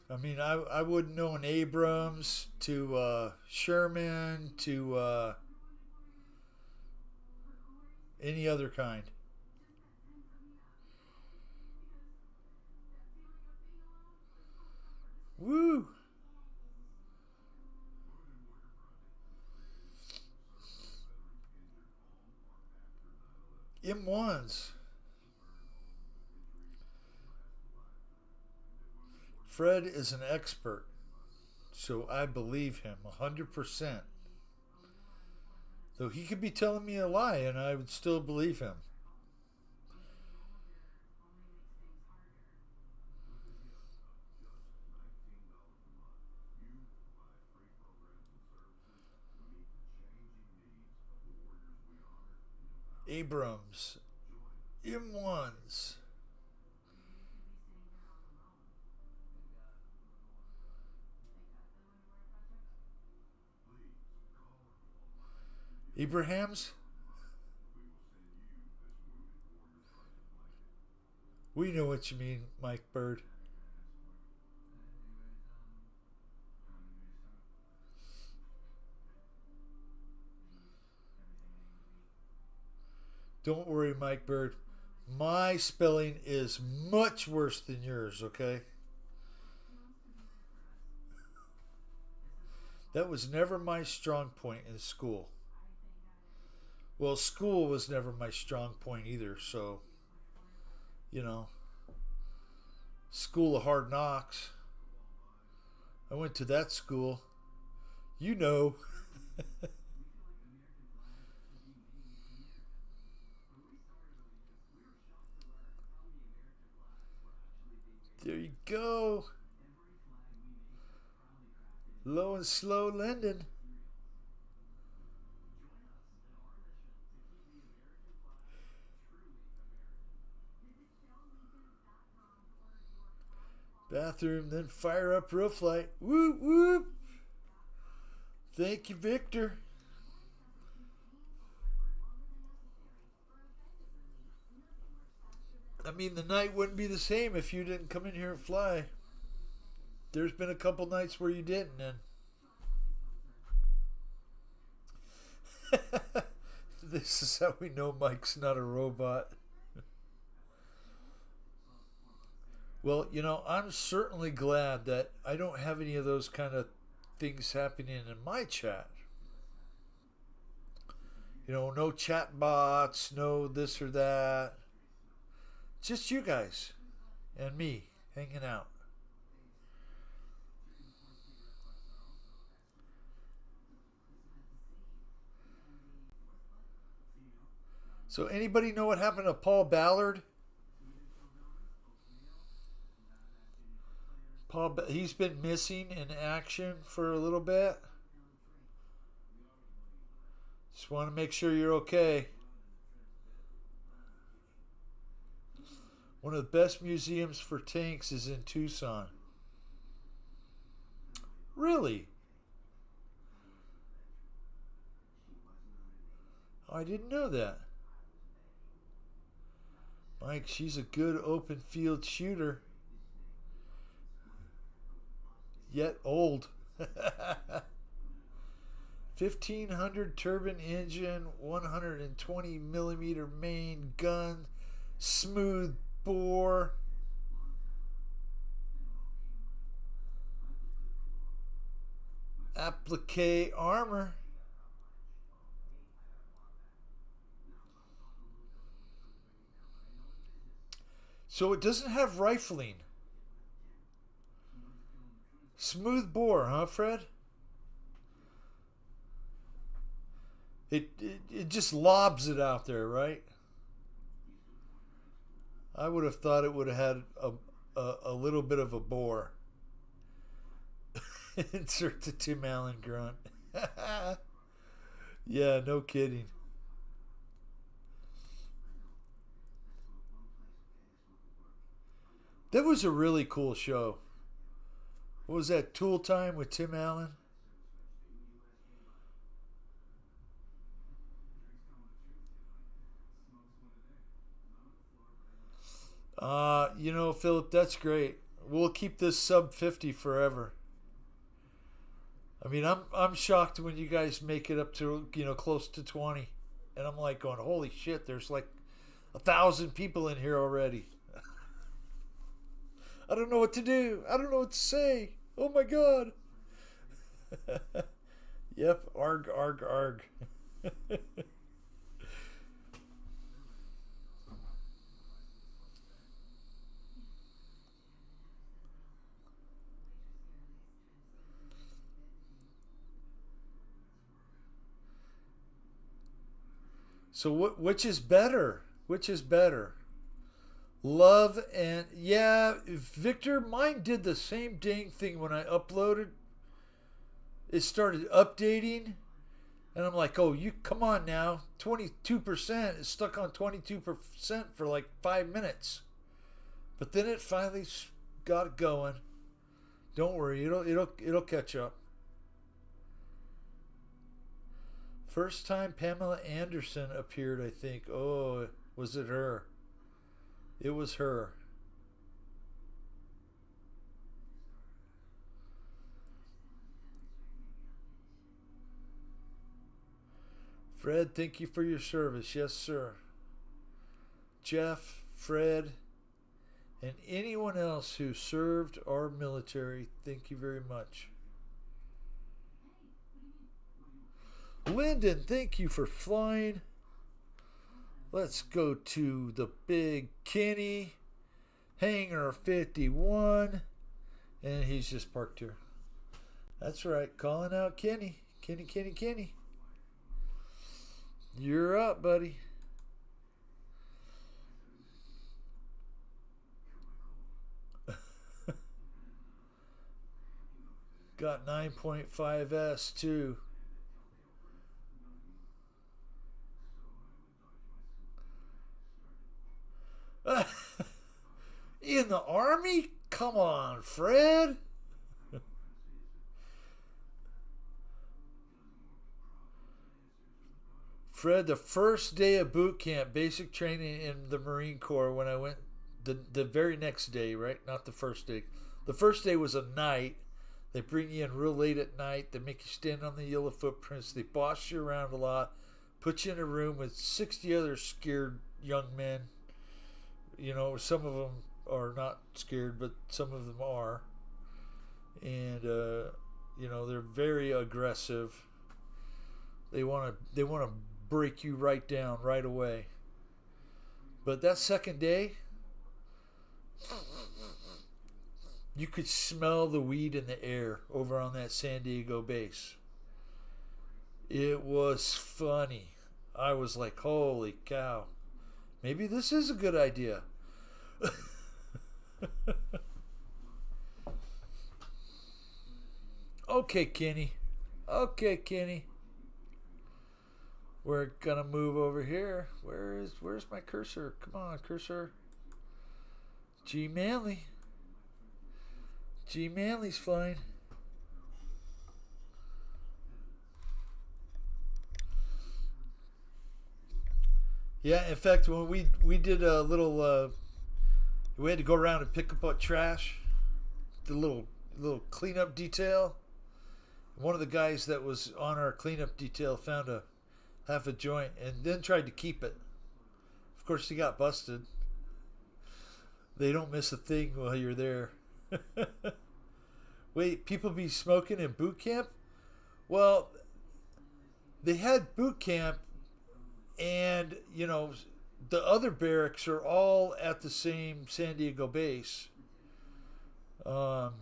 I mean, I wouldn't know an Abrams to Sherman to any other kind. Woo! M1s. Fred is an expert, so I believe him 100%. Though he could be telling me a lie and I would still believe him. Abrams. M1s. Abrahams? We know what you mean, Mike Bird. Don't worry, Mike Bird. My spelling is much worse than yours, okay? That was never my strong point in school. Well, school was never my strong point either, so, you know, School of Hard Knocks. I went to that school. You know. There you go. Low and slow lending. Bathroom, then fire up roof light. Whoop, whoop. Thank you, Victor. I mean, the night wouldn't be the same if you didn't come in here and fly. There's been a couple nights where you didn't, and this is how we know Mike's not a robot. Well, I'm certainly glad that I don't have any of those kind of things happening in my chat. No chat bots, no this or that. Just you guys and me hanging out. So, anybody know what happened to Paul Ballard? He's been missing in action for a little bit. Just want to make sure you're okay. One of the best museums for tanks is in Tucson. Really? Oh, I didn't know that. Mike, she's a good open field shooter, yet old. 1500 turbine engine, 120 millimeter main gun, smooth bore. Applique armor. So it doesn't have rifling. Smooth bore, huh, Fred? It just lobs it out there, right? I would have thought it would have had a little bit of a bore. Insert the Tim Allen grunt. Yeah, no kidding. That was a really cool show. What was that? Tool Time with Tim Allen? Philip, that's great. We'll keep this sub 50 forever. I mean, I'm shocked when you guys make it up to close to 20, and I'm like going, holy shit! There's like 1,000 people in here already. I don't know what to do. I don't know what to say. Oh my god. Yep. Arg, arg, arg. So which is better? Which is better? Love and yeah, Victor, mine did the same dang thing when I uploaded. It started updating, and I'm like, "Oh, you come on now! 22% is stuck on 22% for like 5 minutes." But then it finally got it going. Don't worry, it'll catch up. First time Pamela Anderson appeared, I think. Oh, was it her? It was her. Fred, thank you for your service. Yes, sir. Jeff, Fred, and anyone else who served our military, thank you very much. Lyndon, thank you for flying. Let's go to the big Kenny, Hangar 51, and he's just parked here. That's right, calling out Kenny. Kenny, Kenny, Kenny. You're up, buddy. Got 9.5S too. In the Army? Come on, Fred. Fred, the first day of boot camp, basic training in the Marine Corps, when I went the very next day, right? Not the first day. The first day was a night. They bring you in real late at night. They make you stand on the yellow footprints. They boss you around a lot. Put you in a room with 60 other scared young men. Some of them are not scared, but some of them are. And, they're very aggressive. They want to break you right down right away. But that second day, you could smell the weed in the air over on that San Diego base. It was funny. I was like, holy cow. Maybe this is a good idea. Okay, Kenny. Okay, Kenny. We're gonna move over here. Where's my cursor? Come on, cursor. G Manley. G Manley's flying. Yeah, in fact, when we did a little, we had to go around and pick up our trash, the little cleanup detail. One of the guys that was on our cleanup detail found a half a joint and then tried to keep it. Of course, he got busted. They don't miss a thing while you're there. Wait, people be smoking in boot camp? Well, they had boot camp, and the other barracks are all at the same San Diego base. Um,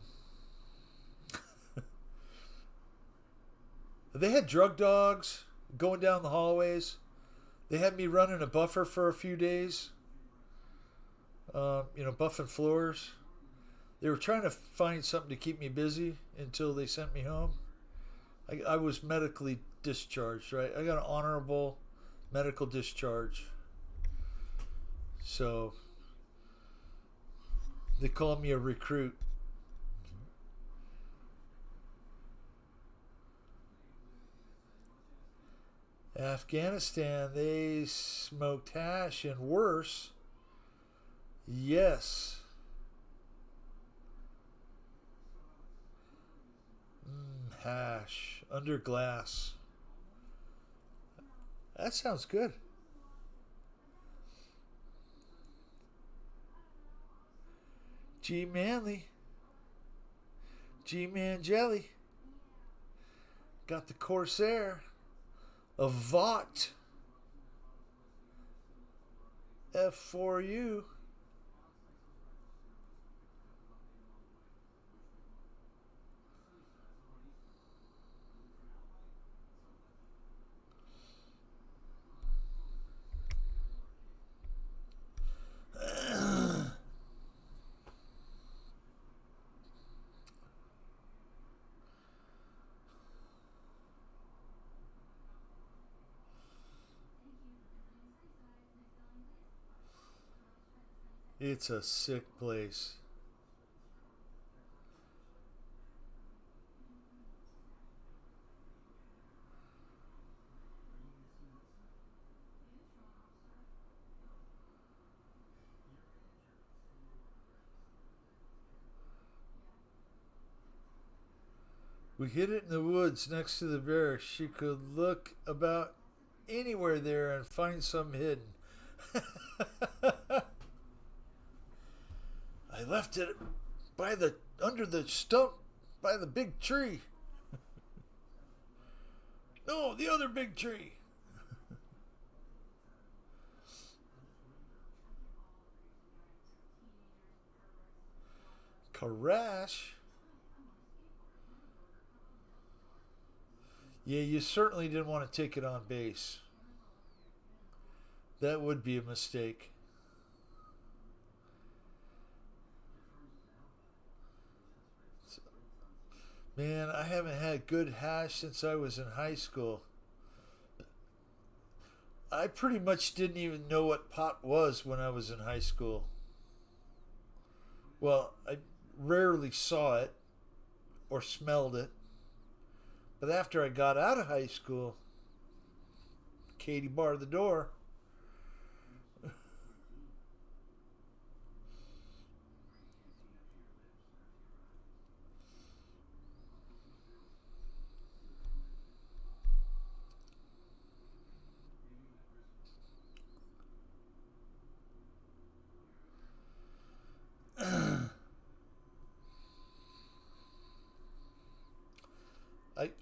they had drug dogs going down the hallways. They had me running a buffer for a few days. Buffing floors. They were trying to find something to keep me busy until they sent me home. I was medically discharged, right? I got an honorable medical discharge. So they call me a recruit. Afghanistan, they smoked hash and worse. Yes. Hash under glass. That sounds good. G Manly. G Man Jelly. Got the Corsair. A Vought. F4U. It's a sick place. We hid it in the woods next to the barracks. You could look about anywhere there and find some hidden. I left it under the stump by the big tree. No, the other big tree. Karash. Yeah, you certainly didn't want to take it on base. That would be a mistake. Man, I haven't had good hash since I was in high school. I pretty much didn't even know what pot was when I was in high school. Well, I rarely saw it or smelled it. But after I got out of high school, Katie barred the door.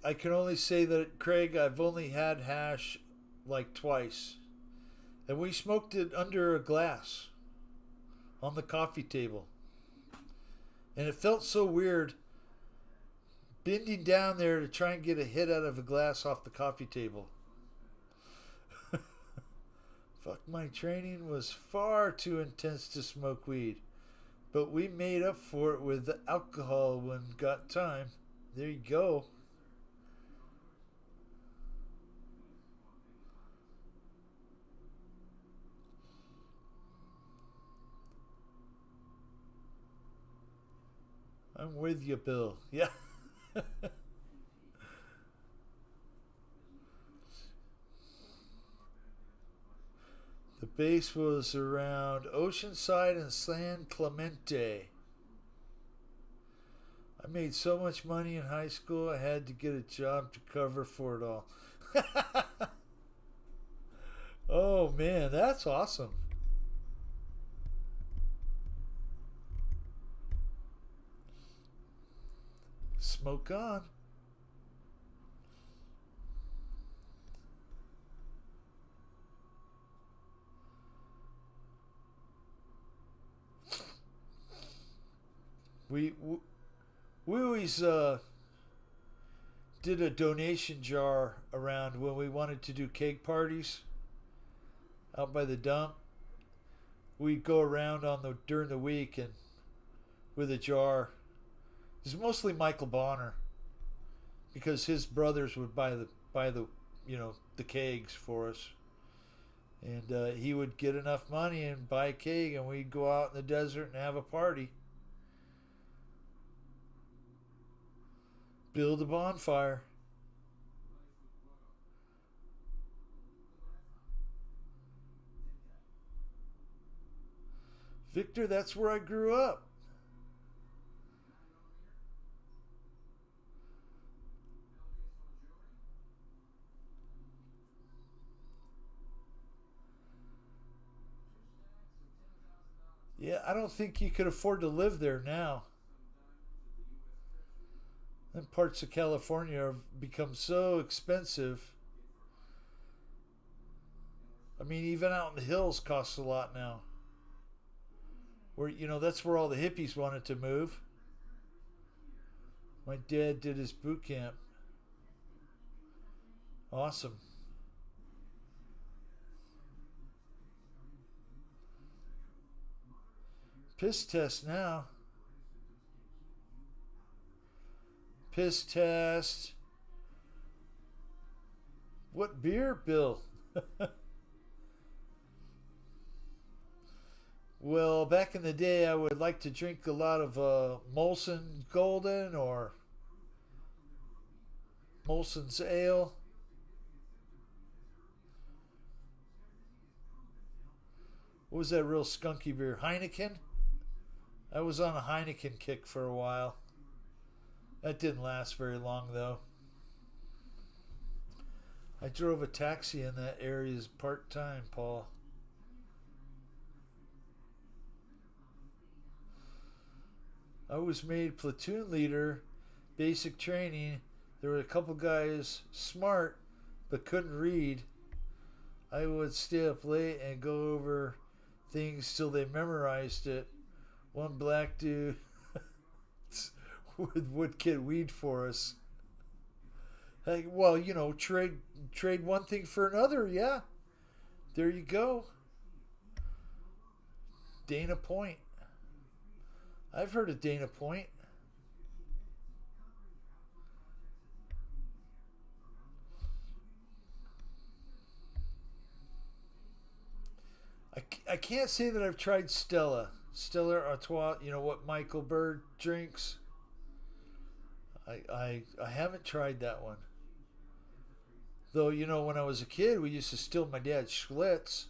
I can only say that, Craig, I've only had hash like twice. And we smoked it under a glass on the coffee table. And it felt so weird bending down there to try and get a hit out of a glass off the coffee table. Fuck, my training was far too intense to smoke weed. But we made up for it with the alcohol when got time. There you go. I'm with you, Bill. Yeah. The base was around Oceanside and San Clemente. I made so much money in high school, I had to get a job to cover for it all. Oh man, that's awesome. Smoke on. We always did a donation jar around when we wanted to do cake parties out by the dump. We'd go around on the during the week and with a jar. It's mostly Michael Bonner because his brothers would buy the the kegs for us, and he would get enough money and buy a keg, and we'd go out in the desert and have a party, build a bonfire. Victor, that's where I grew up. Yeah, I don't think you could afford to live there now. And parts of California have become so expensive. I mean, even out in the hills costs a lot now. Where that's where all the hippies wanted to move. My dad did his boot camp. Awesome. Piss test now. Piss test. What beer, Bill? Well, back in the day, I would like to drink a lot of Molson Golden or Molson's Ale. What was that real skunky beer? Heineken? I was on a Heineken kick for a while. That didn't last very long, though. I drove a taxi in that area part time, Paul. I was made platoon leader, basic training. There were a couple guys smart but couldn't read. I would stay up late and go over things till they memorized it. One black dude would get weed for us. Hey, well, trade one thing for another. Yeah, there you go. Dana Point. I've heard of Dana Point. I can't say that I've tried Stella Artois. You know what Michael Bird drinks. I haven't tried that one. Though when I was a kid, we used to steal my dad's Schlitz.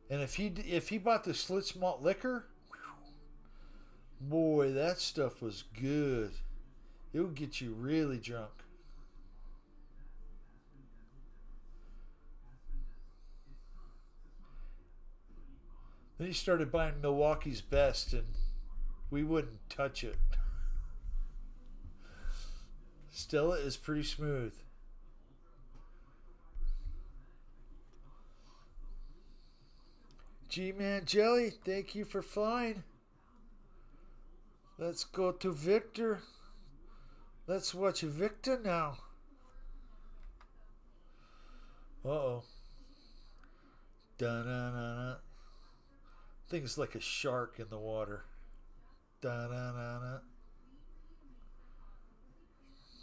And if he bought the Schlitz malt liquor, boy, that stuff was good. It would get you really drunk. Then he started buying Milwaukee's Best, and we wouldn't touch it. Stella is pretty smooth. G-Man Jelly, thank you for flying. Let's go to Victor. Let's watch Victor now. Uh-oh. Da-na-na-na. Thing's like a shark in the water. Da-na-na-na.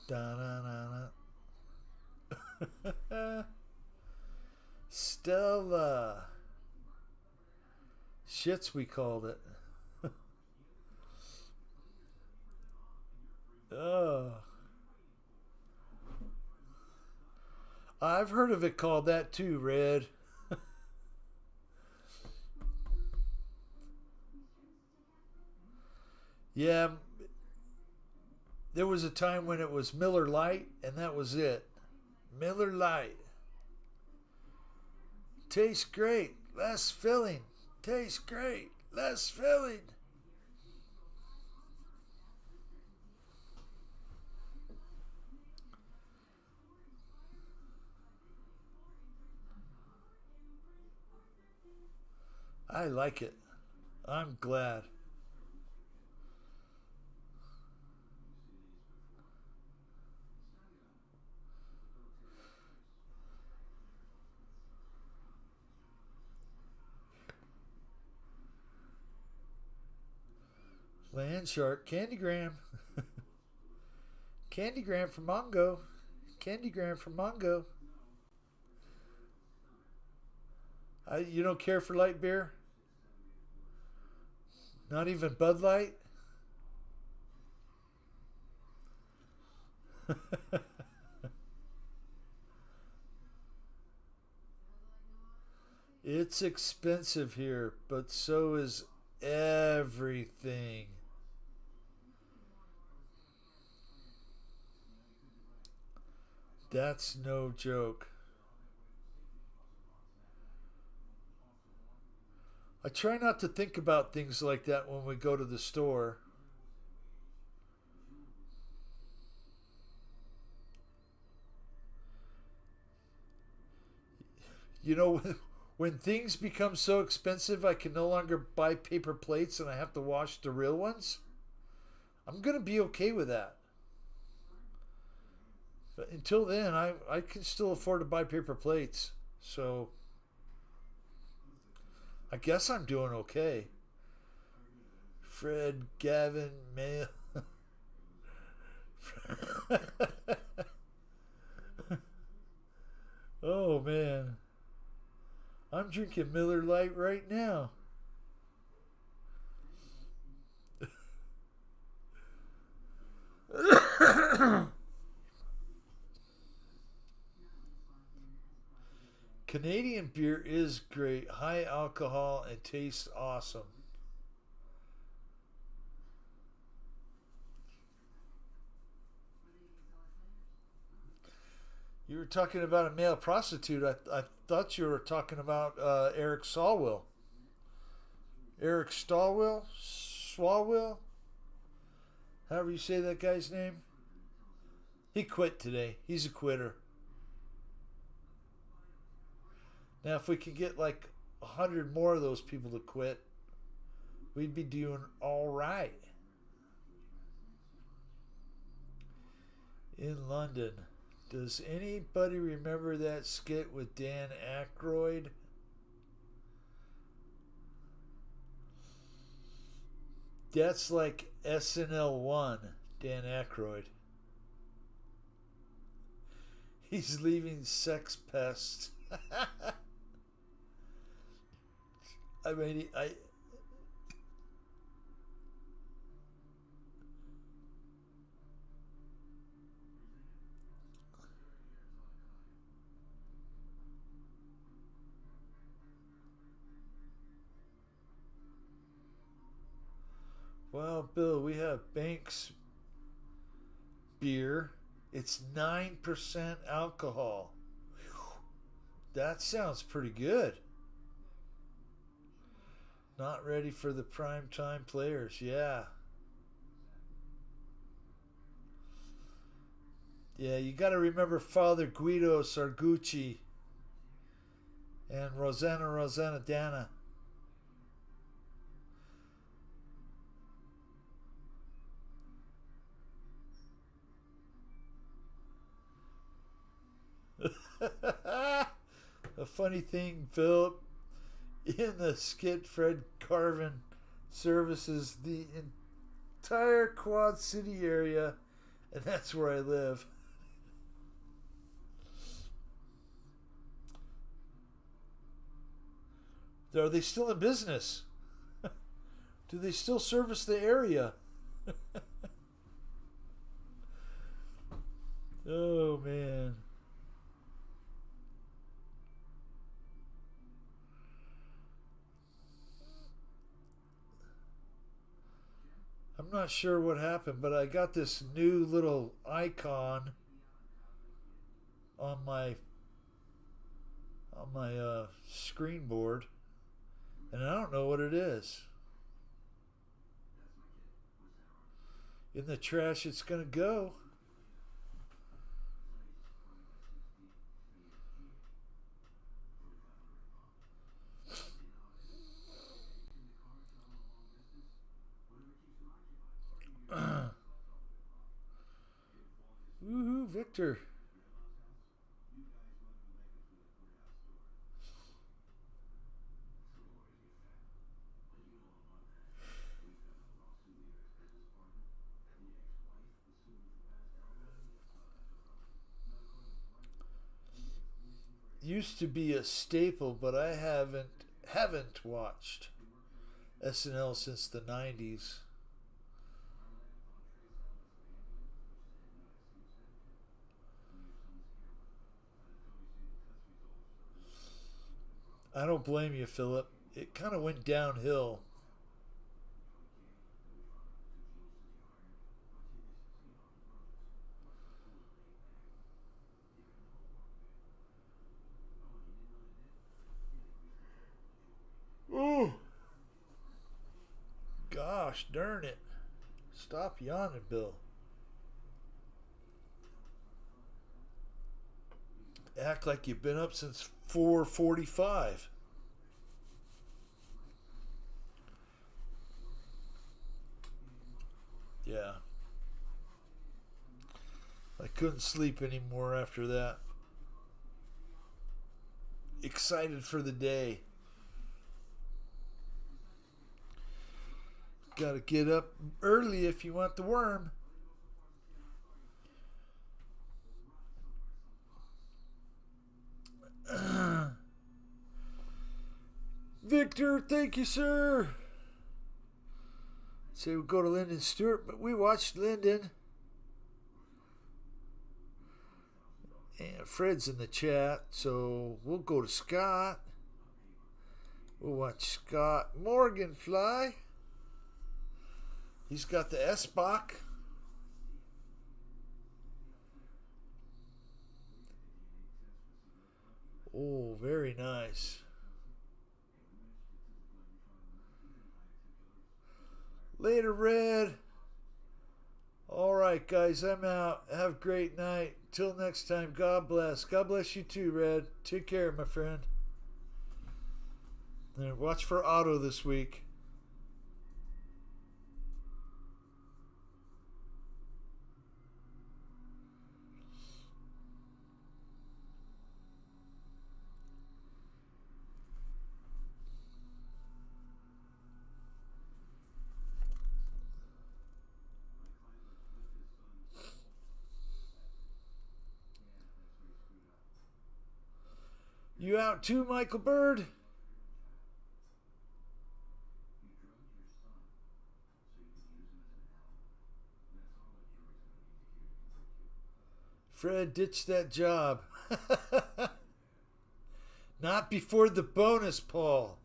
Da-na-na-na. Stella. Shits, we called it. I've heard of it called that too, Red. Yeah, there was a time when it was Miller Lite, and that was it. Miller Lite. Tastes great, less filling. Tastes great, less filling. I like it. I'm glad. Land Shark, Candygram. Candygram from Mongo. Candygram from Mongo. You don't care for light beer? Not even Bud Light? It's expensive here, but so is everything. That's no joke. I try not to think about things like that when we go to the store. You know, when things become so expensive I can no longer buy paper plates and I have to wash the real ones, I'm going to be okay with that. But until then, I can still afford to buy paper plates. So I guess I'm doing okay. Fred, Gavin, Mail. Oh man. I'm drinking Miller Lite right now. Canadian beer is great, high alcohol, and tastes awesome. You were talking about a male prostitute. I thought you were talking about Eric Swalwell. Eric Stallwell? Swalwell? However you say that guy's name. He quit today. He's a quitter. Now, if we could get like 100 more of those people to quit, we'd be doing all right. In London. Does anybody remember that skit with Dan Aykroyd? That's like SNL 1, Dan Aykroyd. He's leaving Sex Pest. I mean, well, Bill, we have Banks beer. It's 9% alcohol. That sounds pretty good. Not ready for the prime time players. Yeah. Yeah, you got to remember Father Guido Sargucci and Rosanna Dana. A funny thing, Philip, in the skit, Fred Carvin services the entire Quad City area, and that's where I live. Are they still in business? Do they still service the area? Oh man. not sure what happened, but I got this new little icon on my screen board, and I don't know what it is. In the trash it's gonna go. Woohoo, Victor. Used to be a staple, but I haven't watched SNL since the 90s. I don't blame you, Philip. It kind of went downhill. Oh, gosh darn it. Stop yawning, Bill. Act like you've been up since 4:45. Yeah. I couldn't sleep anymore after that. Excited for the day. Gotta get up early if you want the worm. Victor, thank you, sir. Say we go to Lyndon Stewart, but we watched Lyndon. And Fred's in the chat, so we'll go to Scott. We'll watch Scott Morgan fly. He's got the S-Bach. Oh, very nice. Later, Red. All right, guys, I'm out. Have a great night. Till next time, God bless. God bless you too, Red. Take care, my friend. And watch for Otto this week. You out too, Michael Bird? Fred ditched that job. Not before the bonus, Paul.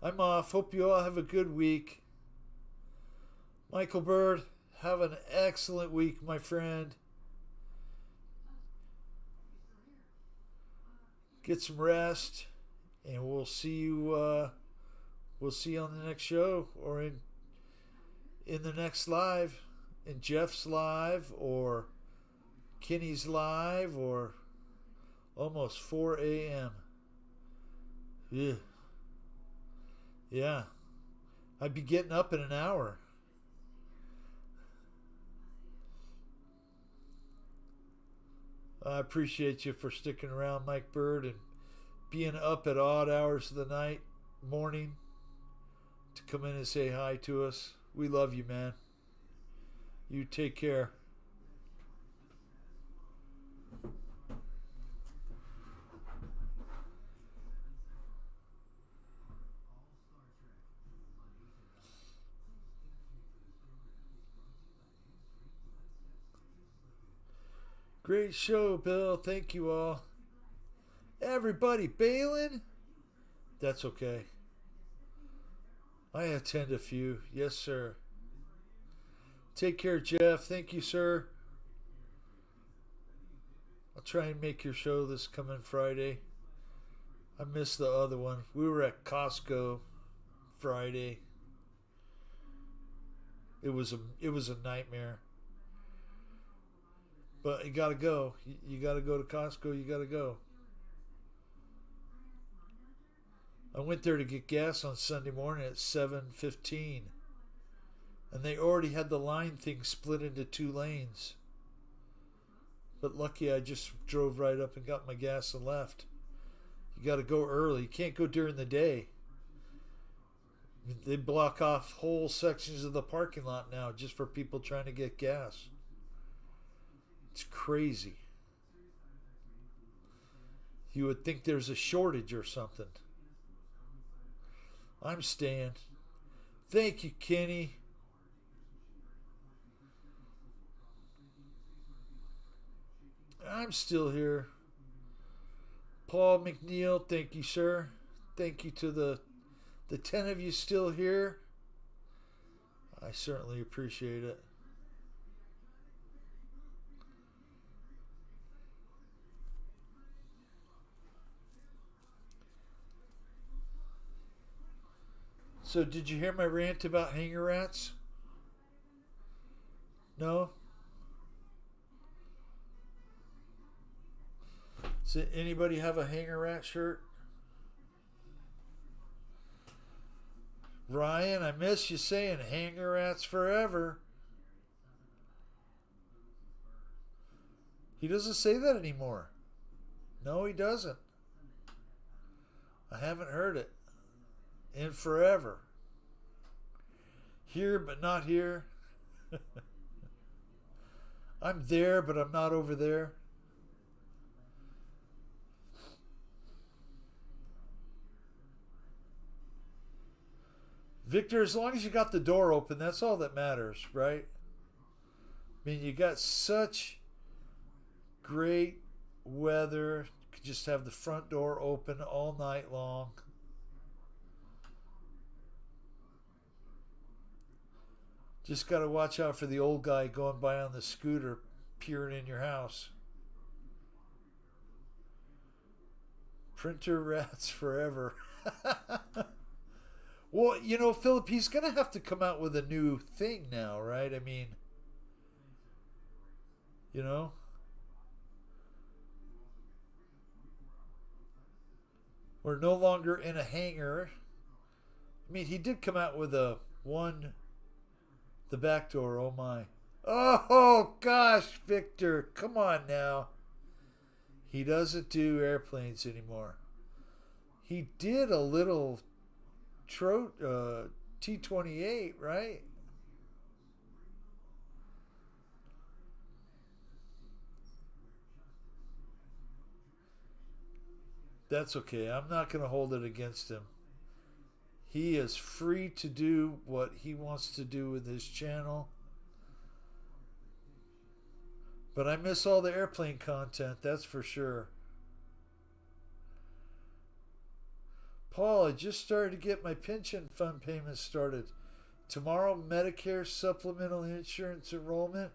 I'm off. Hope you all have a good week. Michael Bird, have an excellent week, my friend. Get some rest, and we'll see you. We'll see you on the next show, or in the next live, in Jeff's live, or Kenny's live, or almost 4 a.m. Yeah. I'd be getting up in an hour. I appreciate you for sticking around, Mike Bird, and being up at odd hours of the night, morning, to come in and say hi to us. We love you, man. You take care. Great show, Bill. Thank you all. Everybody bailing? That's okay. I attend a few. Yes, sir. Take care, Jeff. Thank you, sir. I'll try and make your show this coming Friday. I missed the other one. We were at Costco Friday. It was a nightmare. But you gotta go. You gotta go to Costco. You gotta go. I went there to get gas on Sunday morning at 7:15, and they already had the line thing split into two lanes. But lucky I just drove right up and got my gas and left. You got to go early. You can't go during the day. They block off whole sections of the parking lot now just for people trying to get gas. It's crazy. You would think there's a shortage or something. I'm staying. Thank you, Kenny. I'm still here. Paul McNeil, thank you, sir. Thank you to the 10 of you still here. I certainly appreciate it. So did you hear my rant about hanger rats? No? Does anybody have a hanger rat shirt? Ryan, I miss you saying hanger rats forever. He doesn't say that anymore. No, he doesn't. I haven't heard it in forever. Here but not here. I'm there but I'm not over there. Victor, as long as you got the door open, that's all that matters, right? I mean, you got such great weather. You could just have the front door open all night long. Just got to watch out for the old guy going by on the scooter peering in your house. Printer rats forever. Well, you know, Philip, he's going to have to come out with a new thing now, right? I mean, you know? We're no longer in a hangar. I mean, he did come out with the back door, oh my. Oh, gosh, Victor, come on now. He doesn't do airplanes anymore. He did a little T-28, right? That's okay. I'm not going to hold it against him. He is free to do what he wants to do with his channel. But I miss all the airplane content, that's for sure. Paul, I just started to get my pension fund payments started. Tomorrow, Medicare supplemental insurance enrollment,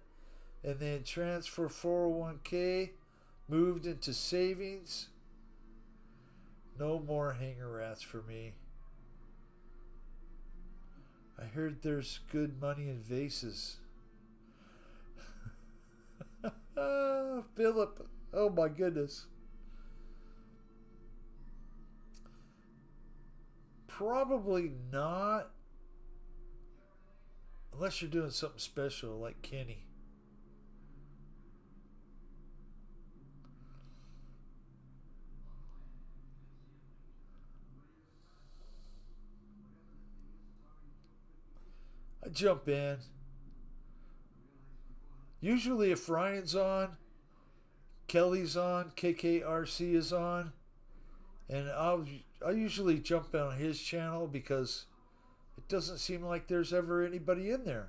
and then transfer 401k, moved into savings. No more hanger rats for me. I heard there's good money in vases. Philip, oh my goodness. Probably not. Unless you're doing something special like Kenny. I jump in. Usually if Ryan's on, Kelly's on, KKRC is on, and I'll usually jump on his channel because it doesn't seem like there's ever anybody in there.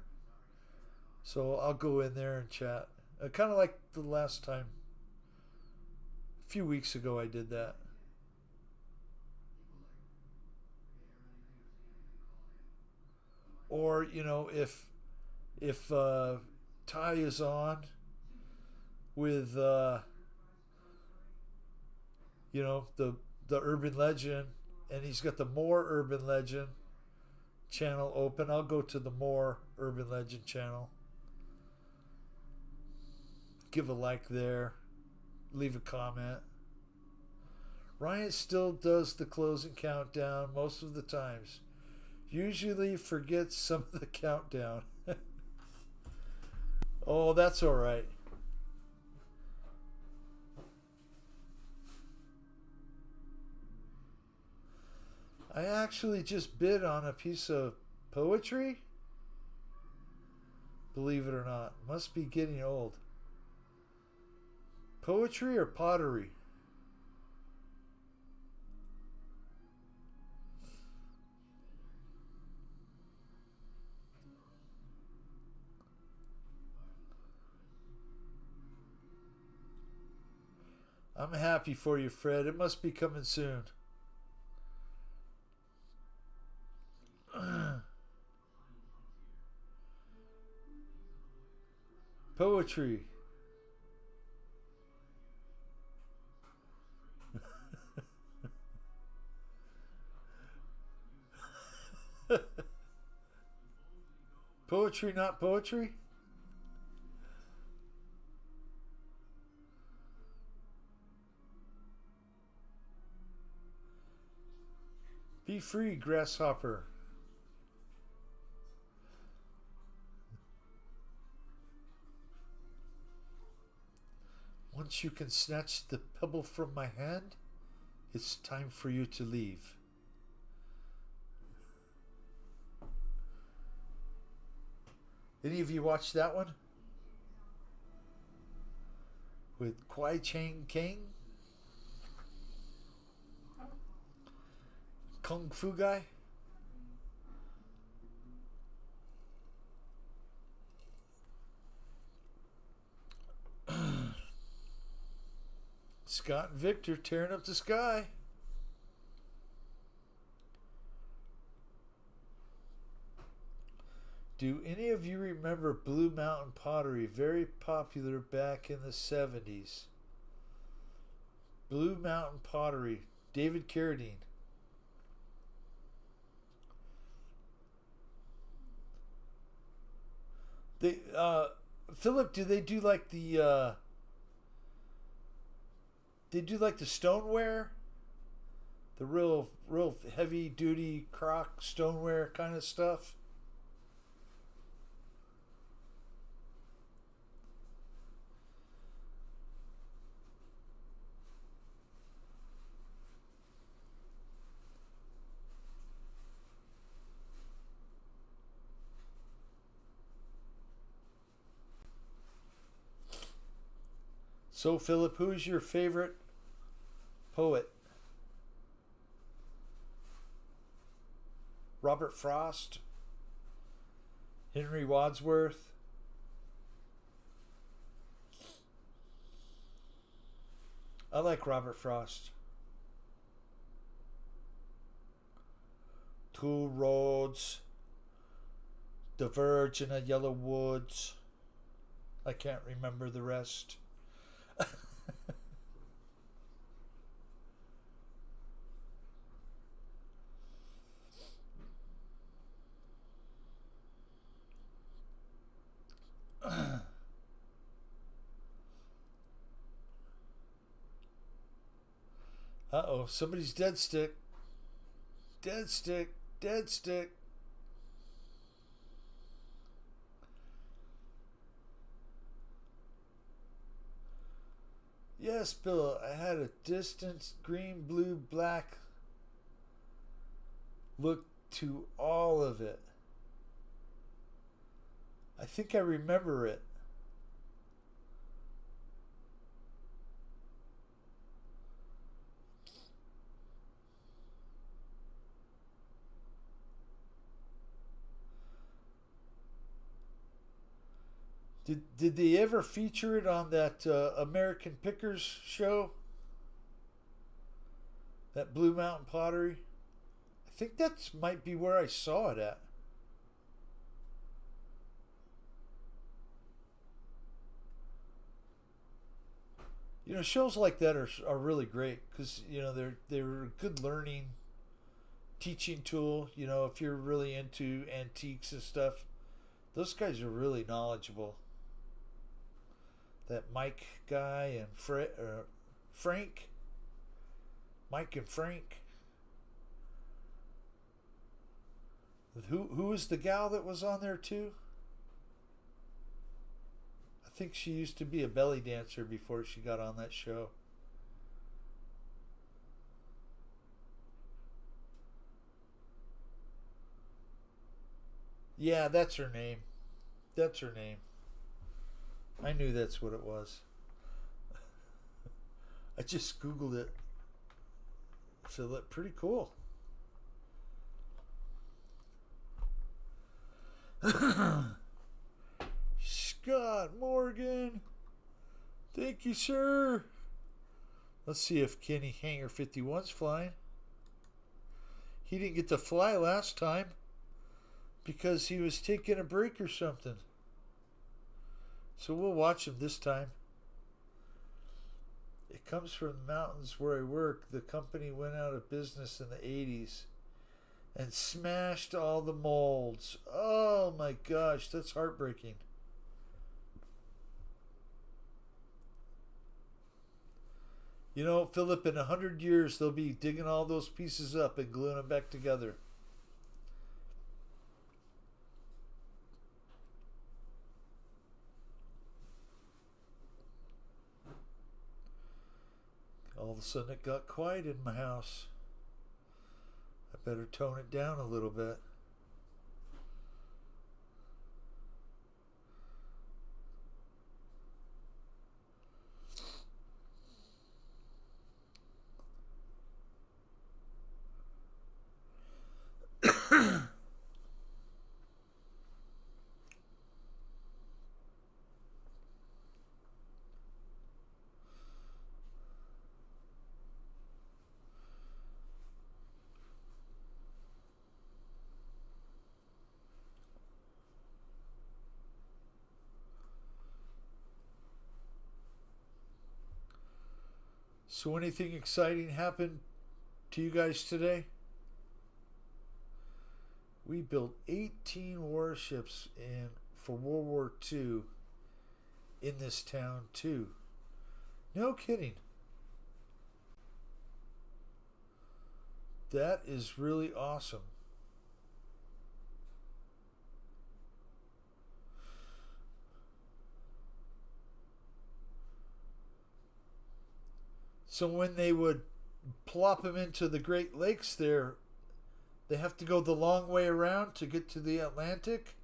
So I'll go in there and chat. Kind of like the last time. A few weeks ago I did that. Or, you know, if if Ty is on with the Urban Legend, and he's got the More Urban Legend channel open, I'll go to the More Urban Legend channel. Give a like there. Leave a comment. Ryan still does the closing countdown most of the times. Usually forgets some of the countdown. Oh, that's all right. I actually just bid on a piece of poetry. Believe it or not. Must be getting old. Poetry or pottery? I'm happy for you, Fred. It must be coming soon. Poetry. Poetry, not poetry? Be free, grasshopper. Once you can snatch the pebble from my hand, it's time for you to leave. Any of you watch that one? With Kwai Chang King? Kung Fu guy? Scott and Victor tearing up the sky. Do any of you remember Blue Mountain Pottery? Very popular back in the 70s. Blue Mountain Pottery. David Carradine. They Philip, do they do like the stoneware? The real heavy duty crock stoneware kind of stuff? So Philip, who's your favorite poet? Robert Frost? Henry Wadsworth? I like Robert Frost. Two roads diverge in a yellow woods. I can't remember the rest. Uh-oh, somebody's dead stick. Dead stick. Dead stick. Yes, Bill, I had a distant green, blue, black look to all of it. I think I remember it. Did they ever feature it on that American Pickers show? That Blue Mountain Pottery? I think that might be where I saw it at. You know, shows like that are really great because you know they're a good learning teaching tool. You know, if you're really into antiques and stuff, those guys are really knowledgeable. That Mike guy and Frank, Mike and Frank. Who was the gal that was on there too? I think she used to be a belly dancer before she got on that show. Yeah, that's her name. That's her name. I knew that's what it was. I just Googled it. So that pretty cool. Scott Morgan. Thank you, sir. Let's see if Kenny Hanger 51's flying. He didn't get to fly last time because he was taking a break or something. So we'll watch him this time. It comes from the mountains where I work. The company went out of business in the 80s and smashed all the molds. Oh my gosh, that's heartbreaking. You know, Philip, in 100 years, they'll be digging all those pieces up and gluing them back together. All of a sudden, it got quiet in my house. I better tone it down a little bit. So, anything exciting happened to you guys today? We built 18 warships for World War II in this town, too. No kidding. That is really awesome. So when they would plop them into the Great Lakes there, they have to go the long way around to get to the Atlantic?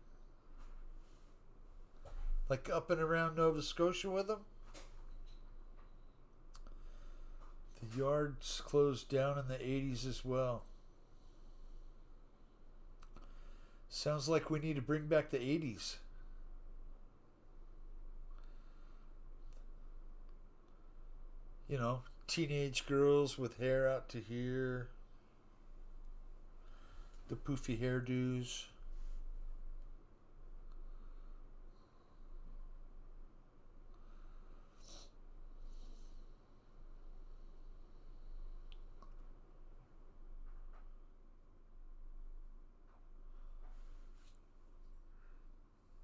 Like up and around Nova Scotia with them? The yards closed down in the 80s as well. Sounds like we need to bring back the 80s. You know, teenage girls with hair out to here, the poofy hairdos.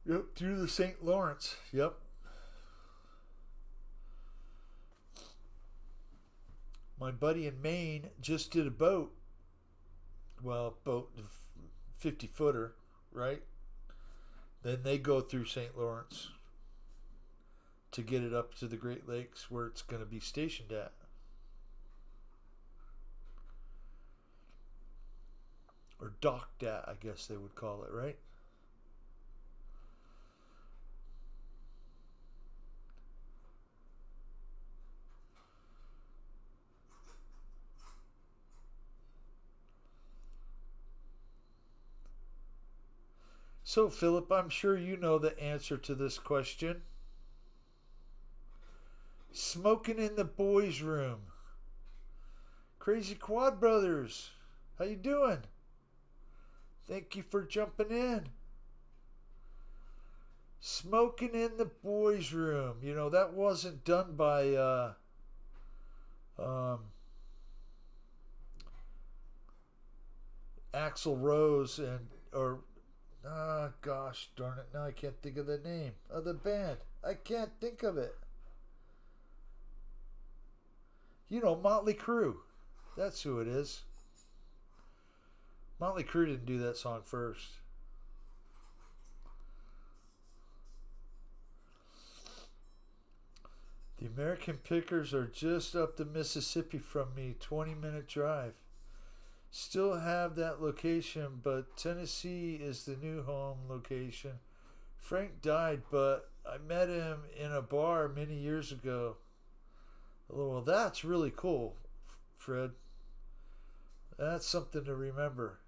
Yep, through the St. Lawrence. Yep. My buddy in Maine just did a boat. Well, boat, 50 footer, right? Then they go through St. Lawrence to get it up to the Great Lakes where it's going to be stationed at. Or docked at, I guess they would call it, right? So, Philip, I'm sure you know the answer to this question. Smoking in the boys' room. Crazy Quad Brothers, how you doing? Thank you for jumping in. Smoking in the boys' room. You know, that wasn't done by Um, Axl Rose and or gosh darn it, now I can't think of the name of the band. I can't think of it. You know, Motley Crue. That's who it is. Motley Crue didn't do that song first. The American Pickers are just up the Mississippi from me, 20-minute drive. Still have that location, but Tennessee is the new home location. Frank died, but I met him in a bar many years ago. Well, that's really cool, Fred. That's something to remember.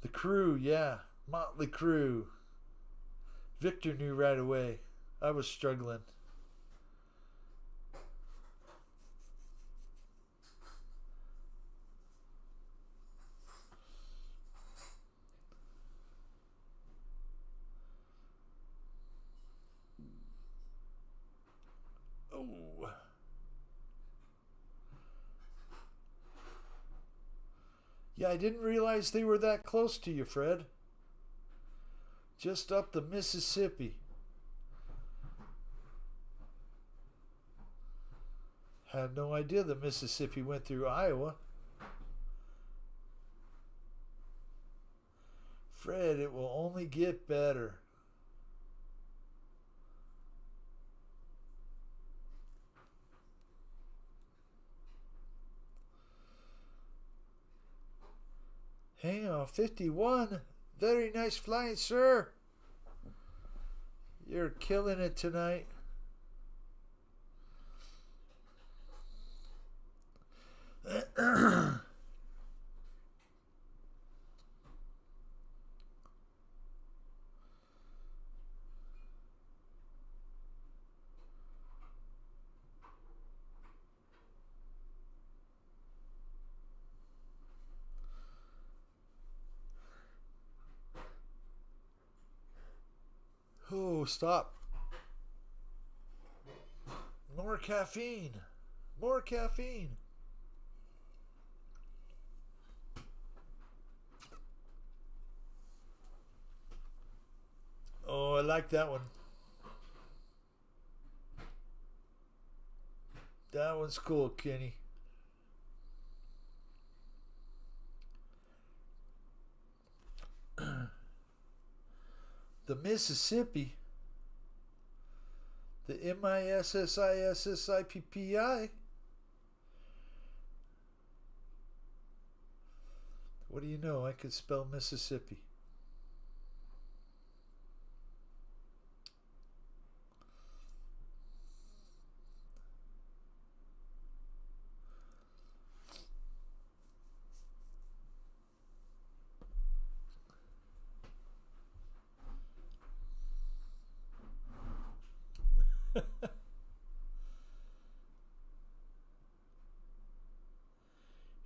The Crew, yeah. Motley Crue. Victor knew right away. I was struggling. Oh. Yeah, I didn't realize they were that close to you, Fred. Just up the Mississippi. Had no idea the Mississippi went through Iowa. Fred, it will only get better. Hang on, 51. Very nice flying, sir. You're killing it tonight. Oh, stop. More caffeine. More caffeine. Oh, I like that one. That one's cool, Kenny. The Mississippi. The Mississippi. What do you know? I could spell Mississippi.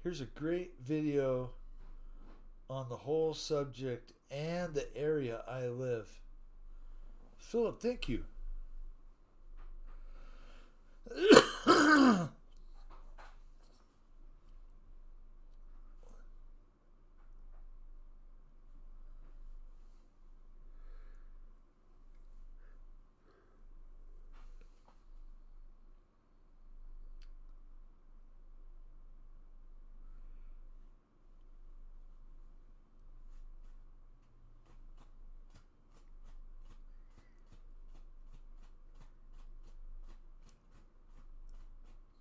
Here's a great video on the whole subject and the area I live. Philip, thank you.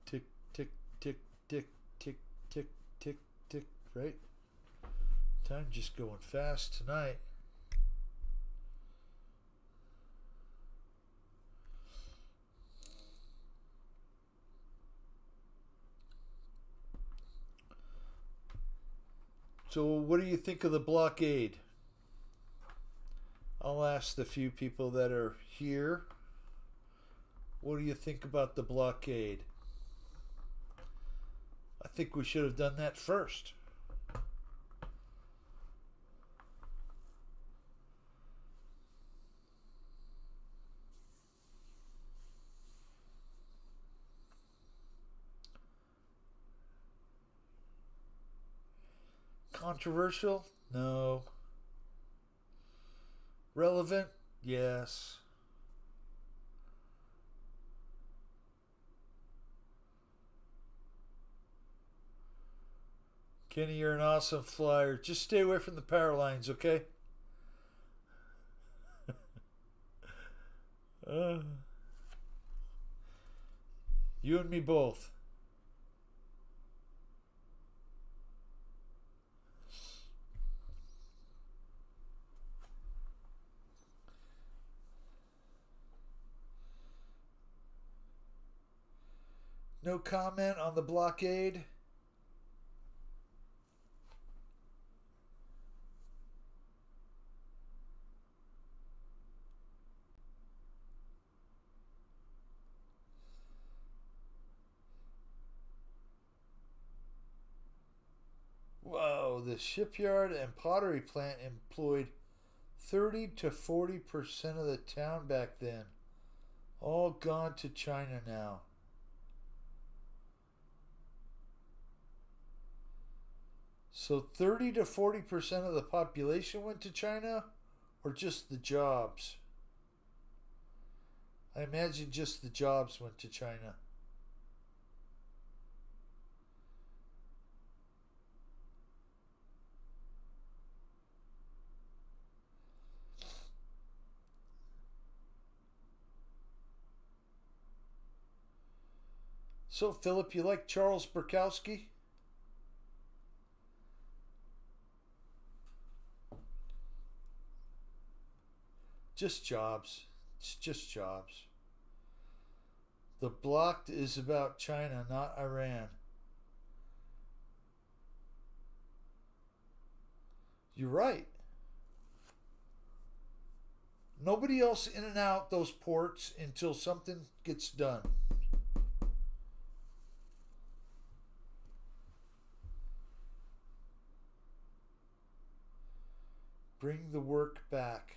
Tick, tick, tick, tick, tick, tick, tick, tick, right? Time just going fast tonight. So, what do you think of the blockade? I'll ask the few people that are here. What do you think about the blockade? I think we should have done that first. Controversial? No. Relevant? Yes. Kenny, you're an awesome flyer. Just stay away from the power lines, okay? Uh, you and me both. No comment on the blockade. Whoa, the shipyard and pottery plant employed 30 to 40% of the town back then. All gone to China now. So 30 to 40% of the population went to China, or just the jobs? I imagine just the jobs went to China. So, Philip, you like Charles Bukowski? Just jobs. It's just jobs. The blocked is about China, not Iran. You're right. Nobody else in and out those ports until something gets done. Bring the work back.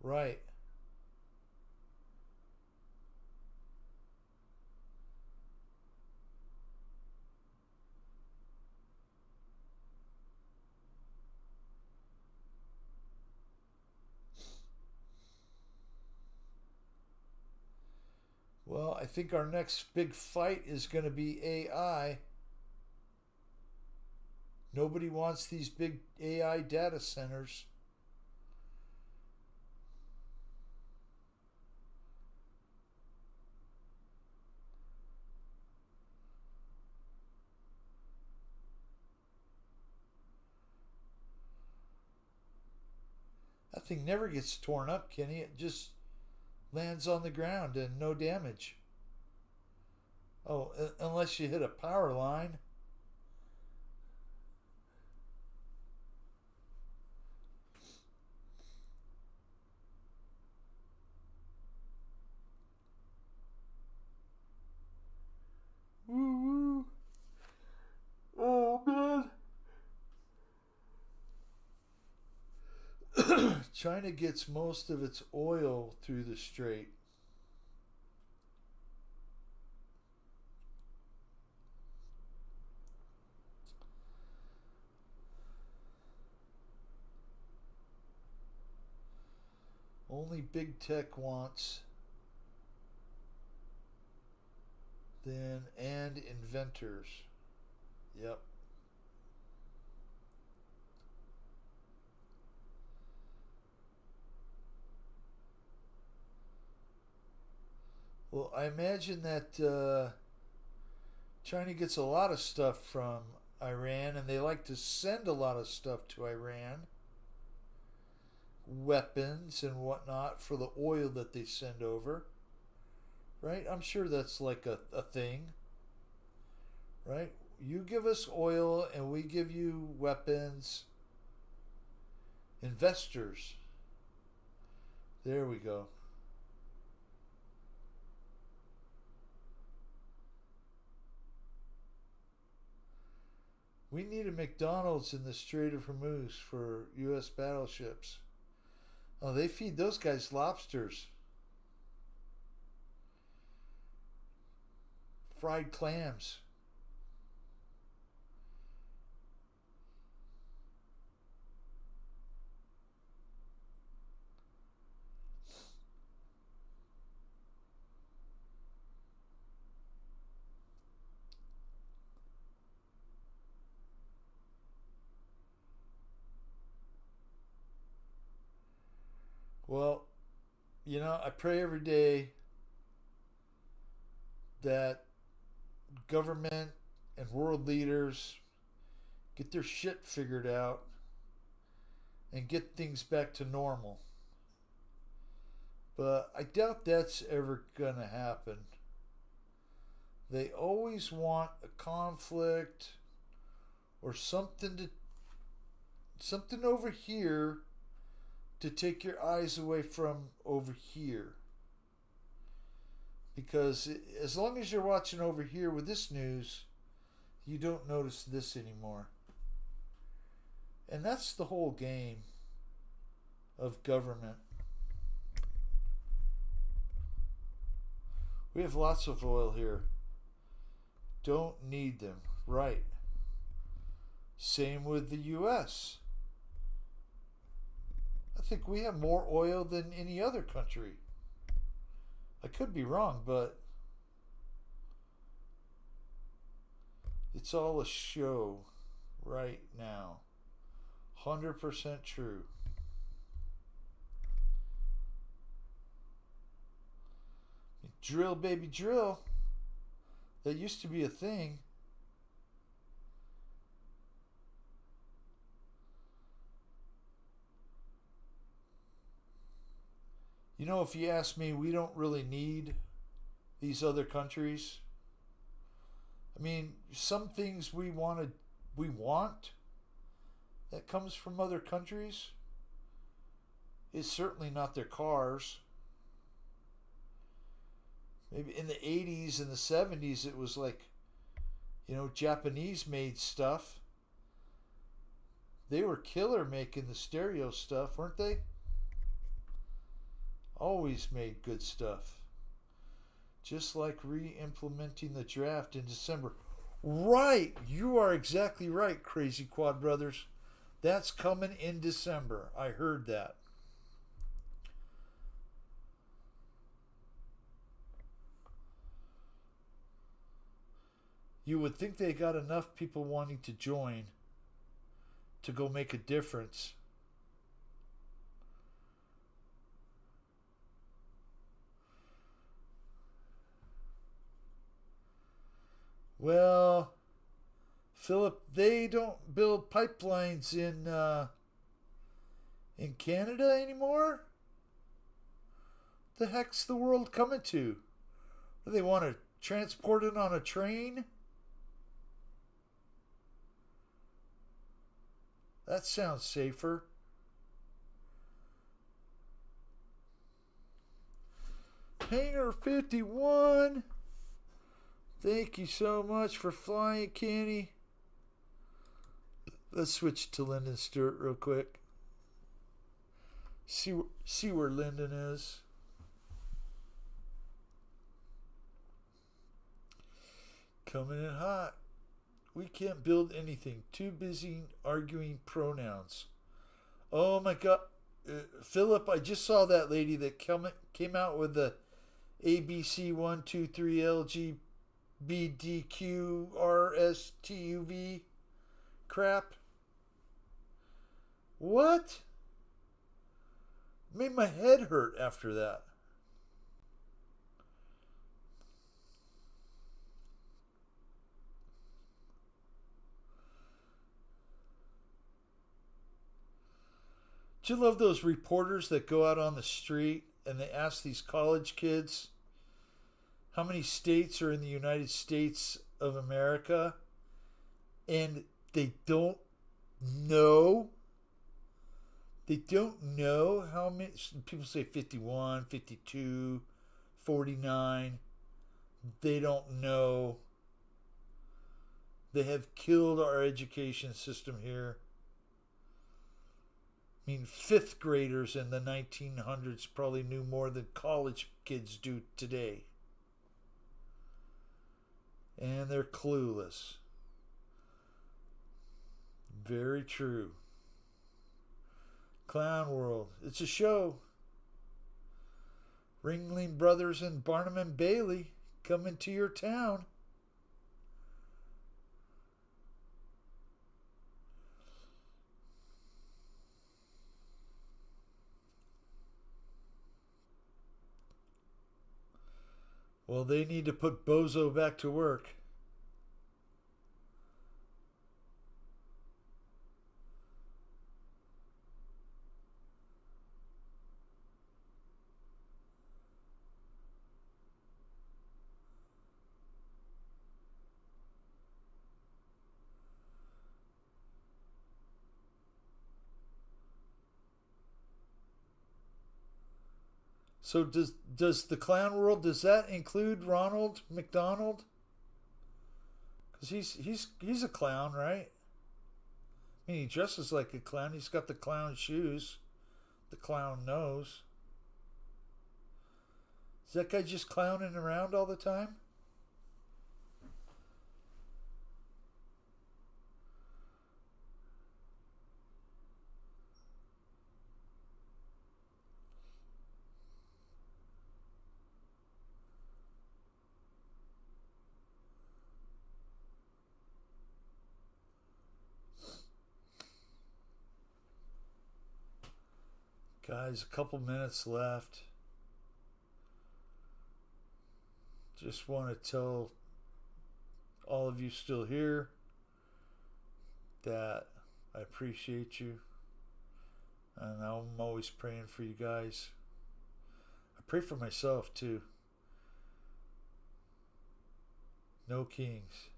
Right. Well, I think our next big fight is going to be AI. Nobody wants these big AI data centers. That thing never gets torn up, Kenny. It just lands on the ground and no damage. Oh, unless you hit a power line. Woo woo. Oh, man. China gets most of its oil through the strait. Only big tech wants then, and inventors. Yep. Well, I imagine that China gets a lot of stuff from Iran, and they like to send a lot of stuff to Iran, weapons and whatnot for the oil that they send over, right? I'm sure that's like a thing, right? You give us oil and we give you weapons. Investors. There we go. We need a McDonald's in the Strait of Hormuz for U.S. battleships. Oh, they feed those guys lobsters, fried clams. Well, I pray every day that government and world leaders get their shit figured out and get things back to normal. But I doubt that's ever going to happen. They always want a conflict or something over here to take your eyes away from over here. Because as long as you're watching over here with this news, you don't notice this anymore. And that's the whole game of government. We have lots of oil here. Don't need them. Right. Same with the U.S. I think we have more oil than any other country. I could be wrong, but it's all a show right now. 100% true. Drill, baby, drill. That used to be a thing. If you ask me, we don't really need these other countries. I mean, some things we want that comes from other countries is certainly not their cars. Maybe in the 80s and the 70s it was like, Japanese made stuff. They were killer making the stereo stuff, weren't they? Always made good stuff. Just like re-implementing the draft in December. Right! You are exactly right, Crazy Quad Brothers. That's coming in December. I heard that. You would think they got enough people wanting to join to go make a difference. Well, Philip, they don't build pipelines in Canada anymore. The heck's the world coming to? Do they want to transport it on a train? That sounds safer. Hangar 51. Thank you so much for flying, Kenny. Let's switch to Lyndon Stewart real quick. See where Lyndon is. Coming in hot. We can't build anything. Too busy arguing pronouns. Oh my God. Philip, I just saw that lady that came out with the ABC 123 LGBTQRSTUV crap. What? Made my head hurt after that. Do you love those reporters that go out on the street and they ask these college kids how many states are in the United States of America? And they don't know. They don't know how many. People say 51, 52, 49. They don't know. They have killed our education system here. I mean, fifth graders in the 1900s probably knew more than college kids do today. And they're clueless. Very true. Clown World. It's a show. Ringling Brothers and Barnum and Bailey coming to your town. Well, they need to put Bozo back to work. So does the clown world, does that include Ronald McDonald? Because he's a clown, right? I mean, he dresses like a clown. He's got the clown shoes, the clown nose. Is that guy just clowning around all the time? Guys, a couple minutes left. Just want to tell all of you still here that I appreciate you. And I'm always praying for you guys. I pray for myself too. No kings.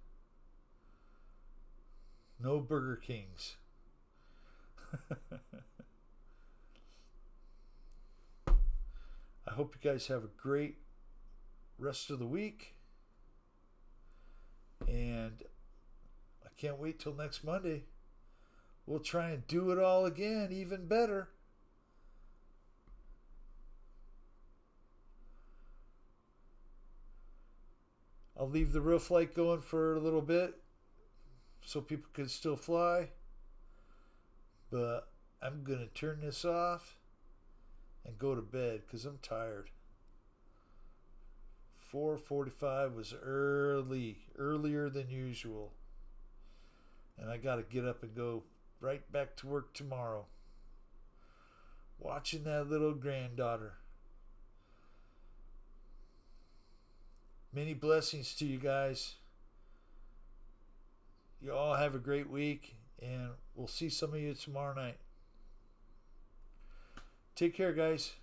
No Burger Kings. I hope you guys have a great rest of the week. And I can't wait till next Monday. We'll try and do it all again, even better. I'll leave the real flight going for a little bit so people can still fly. But I'm going to turn this off and go to bed because I'm tired. 4:45 was earlier than usual. And I got to get up and go right back to work tomorrow. Watching that little granddaughter. Many blessings to you guys. You all have a great week, and we'll see some of you tomorrow night. Take care, guys.